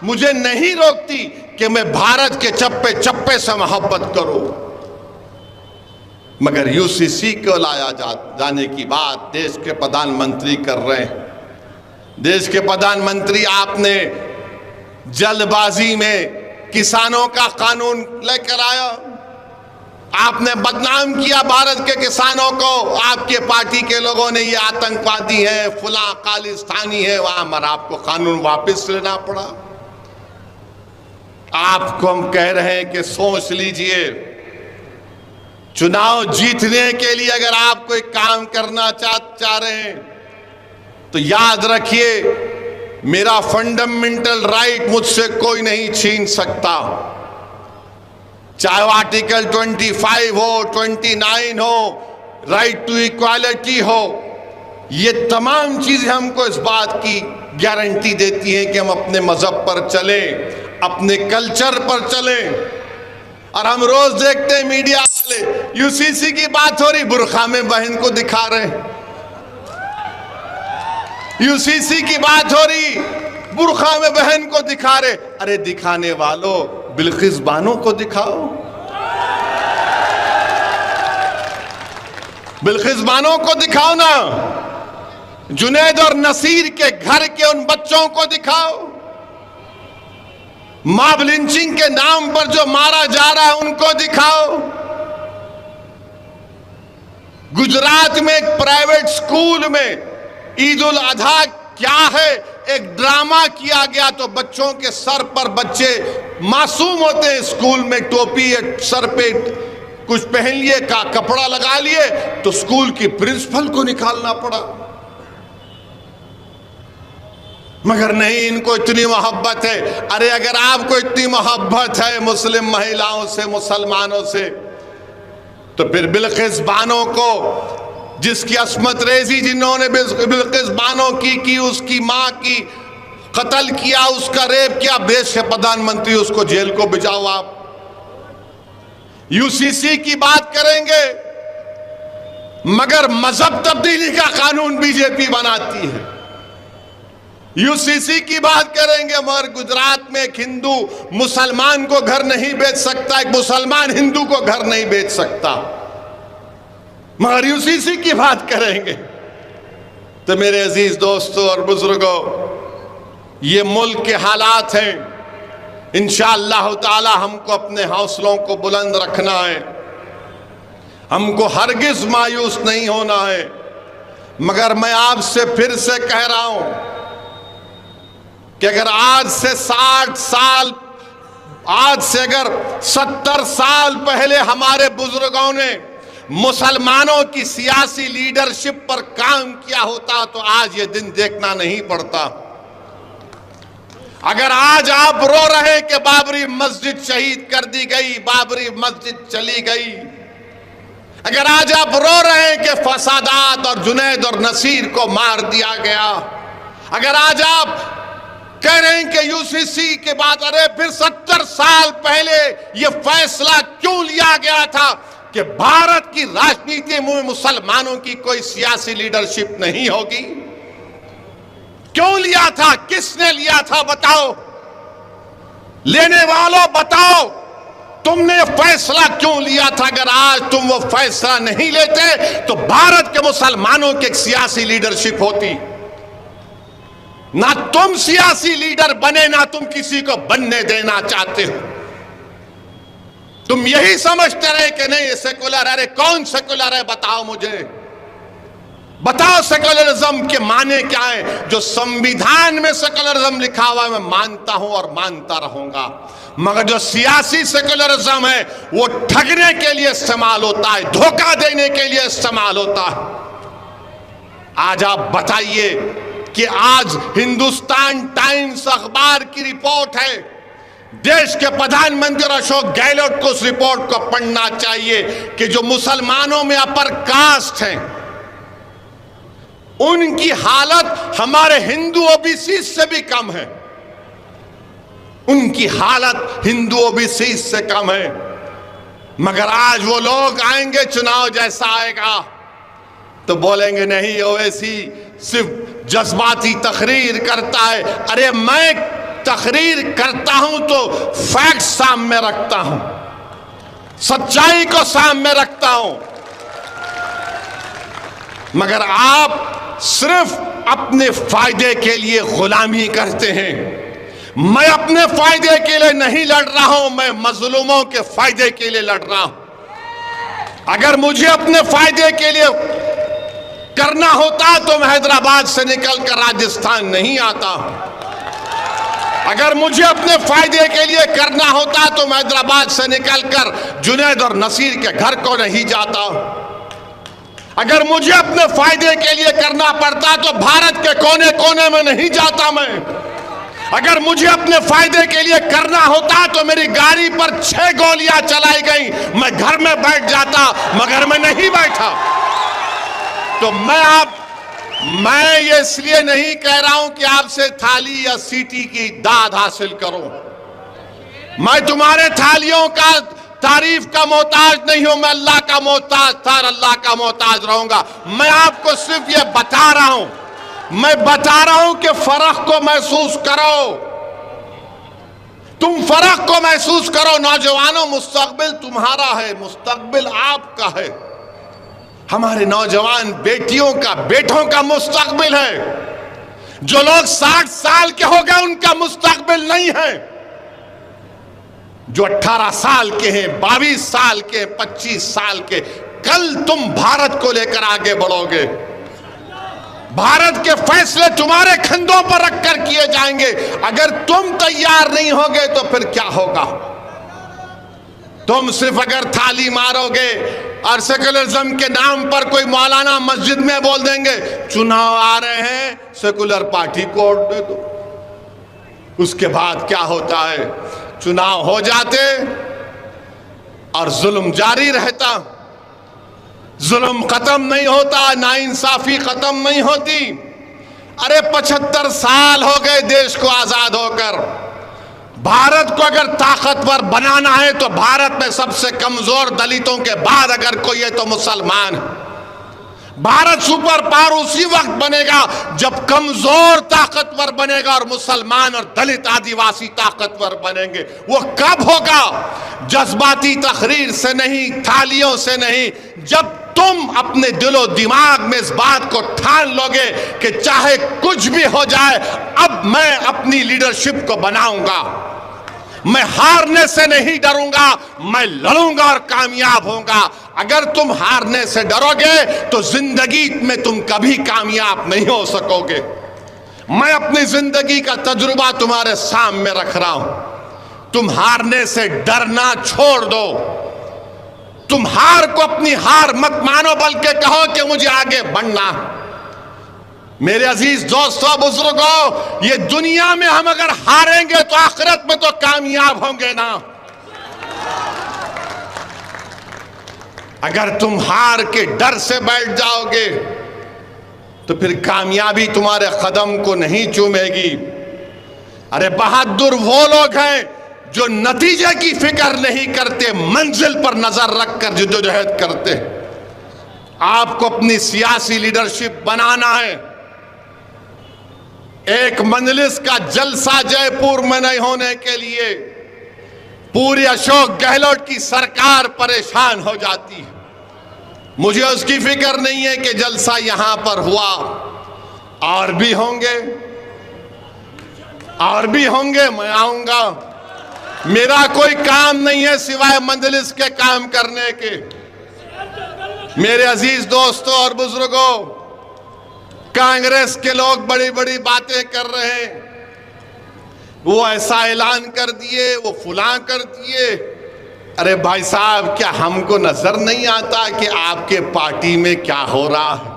मुझे नहीं रोकती कि मैं भारत के चप्पे चप्पे से मोहब्बत करूं। मगर यूसीसी को लाया जाने की बात देश के प्रधानमंत्री कर रहे हैं। देश के प्रधानमंत्री, आपने जल्दबाजी में किसानों का कानून लेकर आया, आपने बदनाम किया भारत के किसानों को। आपके पार्टी के लोगों ने ये आतंकवादी है, फुला खालिस्तानी है, वहां मगर आपको कानून वापस लेना पड़ा। आपको हम कह रहे हैं कि सोच लीजिए, चुनाव जीतने के लिए अगर आप कोई काम करना चाह रहे हैं तो याद रखिए, मेरा फंडामेंटल राइट मुझसे कोई नहीं छीन सकता। चाहे वो आर्टिकल 25 हो, 29 हो, राइट टू इक्वालिटी हो, ये तमाम चीजें हमको इस बात की गारंटी देती हैं कि हम अपने मजहब पर चलें, अपने कल्चर पर चलें। और हम रोज देखते हैं मीडिया वाले, यूसीसी की बात हो रही, बुरखा में बहन को दिखा रहे हैं। यूसीसी की बात हो रही, बुरखा में बहन को दिखा रहे। अरे दिखाने वालों, बिल्किस बानो को दिखाओ, बिल्किस बानो को दिखाओ ना। जुनैद और नसीर के घर के उन बच्चों को दिखाओ। मॉब लिंचिंग के नाम पर जो मारा जा रहा है उनको दिखाओ। गुजरात में एक प्राइवेट स्कूल में ईद उल अजहा क्या है, एक ड्रामा किया गया तो बच्चों के सर पर, बच्चे मासूम होते हैं, स्कूल में टोपी सर पे कुछ पहन लिए, का कपड़ा लगा लिए, तो स्कूल की प्रिंसिपल को निकालना पड़ा। मगर नहीं, इनको इतनी मोहब्बत है। अरे अगर आपको इतनी मोहब्बत है मुस्लिम महिलाओं से, मुसलमानों से, तो फिर बिल्किस बानो को, जिसकी अस्मत रेजी जिन्होंने बिल्किस बानो की उसकी मां की कत्ल किया, उसका रेप किया, देश के प्रधानमंत्री उसको जेल को भिजाओ। आप यूसीसी की बात करेंगे मगर मजहब तब्दीली का कानून बीजेपी बनाती है। यूसीसी की बात करेंगे मगर गुजरात में एक हिंदू मुसलमान को घर नहीं बेच सकता, एक मुसलमान हिंदू को घर नहीं बेच सकता। मगर यूसीसी की बात करेंगे तो मेरे अजीज दोस्तों और बुजुर्गों, ये मुल्क के हालात हैं। इंशाअल्लाह ताला हमको अपने हौसलों को बुलंद रखना है, हमको हरगिज मायूस नहीं होना है। मगर मैं आपसे फिर से कह रहा हूं कि अगर आज से 60 साल, आज से अगर 70 साल पहले हमारे बुजुर्गों ने मुसलमानों की सियासी लीडरशिप पर काम किया होता तो आज ये दिन देखना नहीं पड़ता। अगर आज आप रो रहे हैं कि बाबरी मस्जिद शहीद कर दी गई, बाबरी मस्जिद चली गई, अगर आज आप रो रहे हैं कि फसादात और जुनैद और नसीर को मार दिया गया, अगर आज आप कह रहे हैं कि यूसीसी के बाद अरे फिर 70 साल पहले यह फैसला क्यों लिया गया था कि भारत की राजनीति में मुसलमानों की कोई सियासी लीडरशिप नहीं होगी, क्यों लिया था, किसने लिया था, बताओ, लेने वालों बताओ, तुमने फैसला क्यों लिया था? अगर आज तुम वो फैसला नहीं लेते तो भारत के मुसलमानों की एक सियासी लीडरशिप होती। ना तुम सियासी लीडर बने, ना तुम किसी को बनने देना चाहते हो। तुम यही समझते रहे कि नहीं ये सेकुलर, अरे कौन सेकुलर है, बताओ मुझे, बताओ सेकुलरिज्म के माने क्या है? जो संविधान में सेकुलरिज्म लिखा हुआ है मैं मानता हूं और मानता रहूंगा, मगर जो सियासी सेकुलरिज्म है वो ठगने के लिए इस्तेमाल होता है, धोखा देने के लिए इस्तेमाल होता है। आज आप बताइए कि आज हिंदुस्तान टाइम्स अखबार की रिपोर्ट है, देश के प्रधानमंत्री अशोक गहलोत को उस रिपोर्ट को पढ़ना चाहिए कि जो मुसलमानों में अपर कास्ट हैं उनकी हालत हमारे हिंदू ओबीसी से भी कम है, उनकी हालत हिंदू ओबीसी से कम है। मगर आज वो लोग आएंगे, चुनाव जैसा आएगा तो बोलेंगे नहीं ओवैसी सिर्फ जज्बाती तकरीर करता है। अरे मैं तकरीर करता हूं तो फैक्ट सामने रखता हूं, सच्चाई को सामने रखता हूं, मगर आप सिर्फ अपने फायदे के लिए गुलामी करते हैं। मैं अपने फायदे के लिए नहीं लड़ रहा हूं, मैं मजलूमों के फायदे के लिए लड़ रहा हूं। अगर मुझे अपने फायदे के लिए करना होता तो मैं हैदराबाद से निकलकर राजस्थान नहीं आता। अगर मुझे अपने फायदे के लिए करना होता तो मैं हैदराबाद से निकलकर जुनैद और नसीर के घर को नहीं जाता। अगर मुझे अपने फायदे के लिए करना पड़ता तो भारत के कोने कोने में नहीं जाता मैं। अगर मुझे अपने फायदे के लिए करना होता तो मेरी गाड़ी पर 6 गोलियां चलाई गई, मैं घर में बैठ जाता, मगर मैं नहीं बैठा। तो मैं ये इसलिए नहीं कह रहा हूं कि आपसे थाली या सीटी की दाद हासिल करूं। मैं तुम्हारे थालियों का तारीफ का मोहताज नहीं हूं, मैं अल्लाह का मोहताज था और अल्लाह का मोहताज रहूंगा। मैं आपको सिर्फ ये बता रहा हूं, मैं बता रहा हूं कि फर्क को महसूस करो, तुम फर्क को महसूस करो। नौजवानों, मुस्तकबिल तुम्हारा है, मुस्तकबिल आपका है, हमारे नौजवान बेटियों का, बेटों का मुस्तकबिल है। जो लोग 60 साल के हो गए उनका मुस्तकबिल नहीं है। जो 18 साल के हैं, 22 साल के, 25 साल के, कल तुम भारत को लेकर आगे बढ़ोगे। भारत के फैसले तुम्हारे कंधों पर रखकर किए जाएंगे। अगर तुम तैयार नहीं होगे तो फिर क्या होगा? तुम सिर्फ अगर थाली मारोगे और सेकुलरिज्म के नाम पर कोई मौलाना मस्जिद में बोल देंगे चुनाव आ रहे हैं, सेकुलर पार्टी को वोट दे दो, उसके बाद क्या होता है? चुनाव हो जाते और जुल्म जारी रहता, जुल्म खत्म नहीं होता, नाइंसाफी खत्म नहीं होती। अरे 75 साल हो गए देश को आजाद होकर। भारत को अगर ताकतवर बनाना है तो भारत में सबसे कमजोर दलितों के बाद अगर कोई है तो मुसलमान। भारत सुपर पावर उसी वक्त बनेगा जब कमजोर ताकतवर बनेगा और मुसलमान और दलित आदिवासी ताकतवर बनेंगे। वो कब होगा? जज्बाती तकरीर से नहीं, थालियों से नहीं, जब तुम अपने दिलो दिमाग में इस बात को ठान लोगे कि चाहे कुछ भी हो जाए, अब मैं अपनी लीडरशिप को बनाऊंगा, मैं हारने से नहीं डरूंगा, मैं लड़ूंगा और कामयाब होऊंगा। अगर तुम हारने से डरोगे तो जिंदगी में तुम कभी कामयाब नहीं हो सकोगे। मैं अपनी जिंदगी का तजुर्बा तुम्हारे सामने रख रहा हूं। तुम हारने से डरना छोड़ दो। तुम हार को अपनी हार मत मानो, बल्कि कहो कि मुझे आगे बढ़ना। मेरे अजीज दोस्तों, बुजुर्गों, ये दुनिया में हम अगर हारेंगे तो आखिरत में तो कामयाब होंगे ना। अगर तुम हार के डर से बैठ जाओगे तो फिर कामयाबी तुम्हारे कदम को नहीं चूमेगी। अरे बहादुर वो लोग हैं जो नतीजे की फिक्र नहीं करते, मंजिल पर नजर रखकर जद्दोजहद करते। आपको अपनी सियासी लीडरशिप बनाना है। एक मजलिस का जलसा जयपुर में नहीं होने के लिए पूरी अशोक गहलोत की सरकार परेशान हो जाती है। मुझे उसकी फिक्र नहीं है कि जलसा यहां पर हुआ, और भी होंगे, और भी होंगे, मैं आऊंगा। मेरा कोई काम नहीं है सिवाय मजलिस के काम करने के। मेरे अजीज दोस्तों और बुजुर्गों, कांग्रेस के लोग बड़ी बड़ी बातें कर रहे हैं, वो ऐसा ऐलान कर दिए, वो फुला कर दिए। अरे भाई साहब, क्या हमको नजर नहीं आता कि आपके पार्टी में क्या हो रहा है?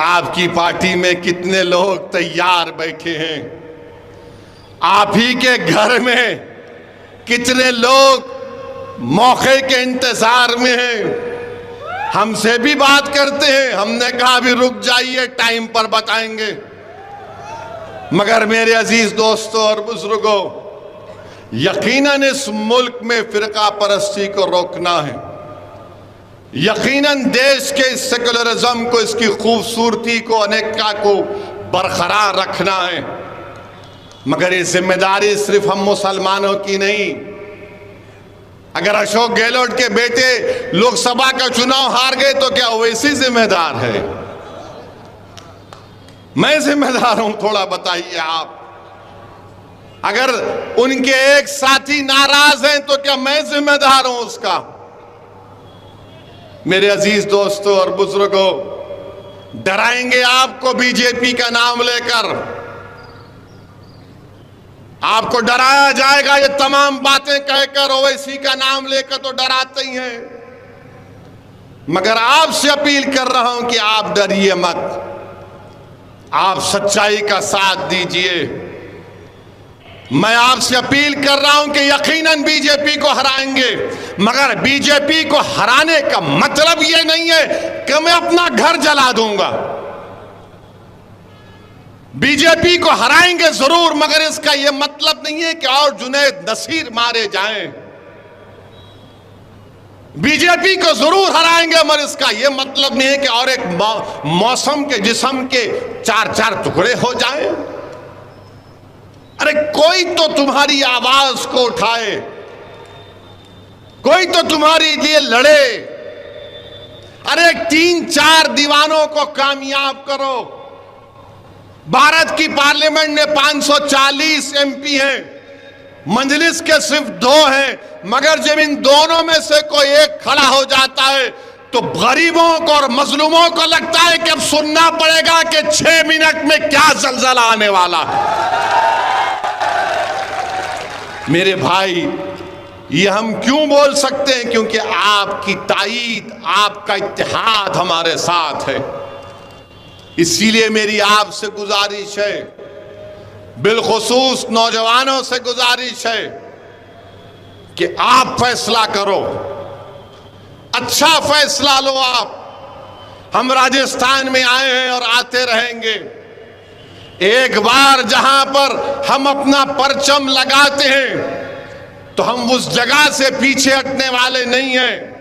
आपकी पार्टी में कितने लोग तैयार बैठे हैं? आप ही के घर में कितने लोग मौके के इंतजार में हैं? हमसे भी बात करते हैं, हमने कहा अभी रुक जाइए, टाइम पर बताएंगे। मगर मेरे अजीज दोस्तों और बुजुर्गों, यकीनन इस मुल्क में फिरका परस्ती को रोकना है। यकीनन देश के सेकुलरिज्म को, इसकी खूबसूरती को, अनेकता को बरकरार रखना है। मगर ये जिम्मेदारी सिर्फ हम मुसलमानों की नहीं। अगर अशोक गहलोत के बेटे लोकसभा का चुनाव हार गए तो क्या वैसी जिम्मेदार है? मैं जिम्मेदार हूं, थोड़ा बताइए आप। अगर उनके एक साथी नाराज हैं तो क्या मैं जिम्मेदार हूं उसका? मेरे अजीज दोस्तों और बुजुर्गों, डराएंगे आपको बीजेपी का नाम लेकर, आपको डराया जाएगा। ये तमाम बातें कहकर, ओवैसी का नाम लेकर तो डराते ही हैं। मगर आपसे अपील कर रहा हूं कि आप डरिए मत, आप सच्चाई का साथ दीजिए। मैं आपसे अपील कर रहा हूं कि यकीनन बीजेपी को हराएंगे, मगर बीजेपी को हराने का मतलब यह नहीं है कि मैं अपना घर जला दूंगा। बीजेपी को हराएंगे जरूर, मगर इसका यह मतलब नहीं है कि और जुनैद नसीर मारे जाएं। बीजेपी को जरूर हराएंगे, मगर इसका यह मतलब नहीं है कि और एक मौसम के जिस्म के चार चार टुकड़े हो जाएं। अरे कोई तो तुम्हारी आवाज को उठाए, कोई तो तुम्हारे लिए लड़े। अरे 3-4 दीवानों को कामयाब करो। भारत की पार्लियामेंट में 540 एमपी हैं, मजलिस के सिर्फ 2 हैं। मगर जब इन दोनों में से कोई एक खड़ा हो जाता है तो गरीबों को और मजलूमों को लगता है कि अब सुनना पड़ेगा कि 6 मिनट में क्या जलजला आने वाला है। मेरे भाई, ये हम क्यों बोल सकते हैं? क्योंकि आपकी ताईद, आपका इत्तेहाद हमारे साथ है। इसीलिए मेरी आपसे गुजारिश है, बिलखुसूस नौजवानों से गुजारिश है कि आप फैसला करो, अच्छा फैसला लो आप। हम राजस्थान में आए हैं और आते रहेंगे। एक बार जहां पर हम अपना परचम लगाते हैं तो हम उस जगह से पीछे हटने वाले नहीं हैं।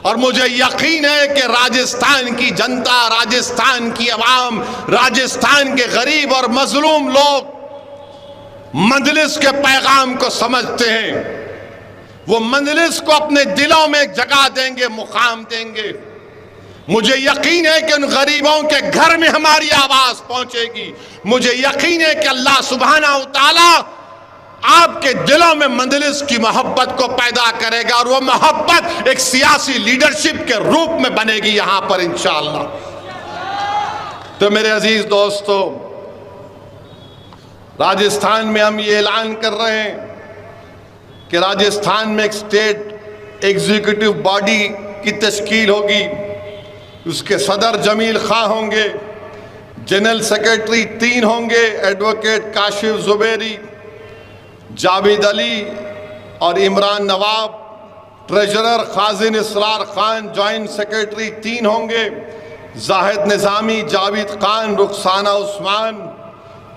और मुझे यकीन है कि राजस्थान की जनता, राजस्थान की आवाम, राजस्थान के गरीब और मजलूम लोग मजलिस के पैगाम को समझते हैं। वो मजलिस को अपने दिलों में जगह देंगे, मुकाम देंगे। मुझे यकीन है कि उन गरीबों के घर में हमारी आवाज पहुंचेगी। मुझे यकीन है कि अल्लाह सुब्हानहू तआला आपके दिलों में मजलिस की मोहब्बत को पैदा करेगा, और वो मोहब्बत एक सियासी लीडरशिप के रूप में बनेगी यहां पर इंशाअल्लाह। तो मेरे अजीज दोस्तों, राजस्थान में हम ये ऐलान कर रहे हैं कि राजस्थान में एक स्टेट एग्जीक्यूटिव बॉडी की तश्कील होगी। उसके सदर जमील खां होंगे, जनरल सेक्रेटरी 3 होंगे, एडवोकेट काशिफ जुबैरी, जावेद अली और इमरान नवाब, ट्रेजरर खाजिन इसरार खान, जॉइंट सेक्रेटरी 3 होंगे, जाहिद निज़ामी, जावेद खान, रुखसाना उस्मान,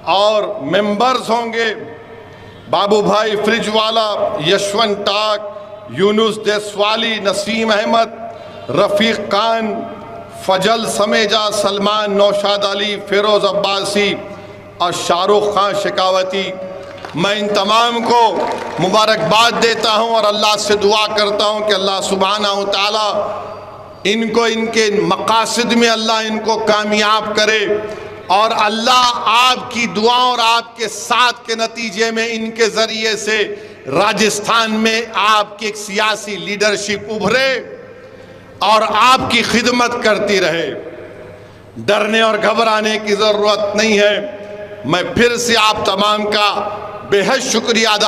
और मेंबर्स होंगे बाबू भाई फ्रिजवाला, यशवंत टाक, यूनुस देसवाली, नसीम अहमद, रफ़ीक खान, फजल समेजा, सलमान, नौशाद अली, फिरोज़ अब्बासी और शाहरुख खान शेखावती। मैं इन तमाम को मुबारकबाद देता हूँ और अल्लाह से दुआ करता हूँ कि अल्लाह सुब्हानहू तआला इनको इनके मकासद में अल्लाह इनको कामयाब करे, और अल्लाह आपकी दुआओं और आपके साथ के नतीजे में इनके ज़रिए से राजस्थान में आपकी एक सियासी लीडरशिप उभरे और आपकी खिदमत करती रहे। डरने और घबराने की ज़रूरत नहीं है। मैं फिर से आप तमाम का बेहद शुक्रिया अदा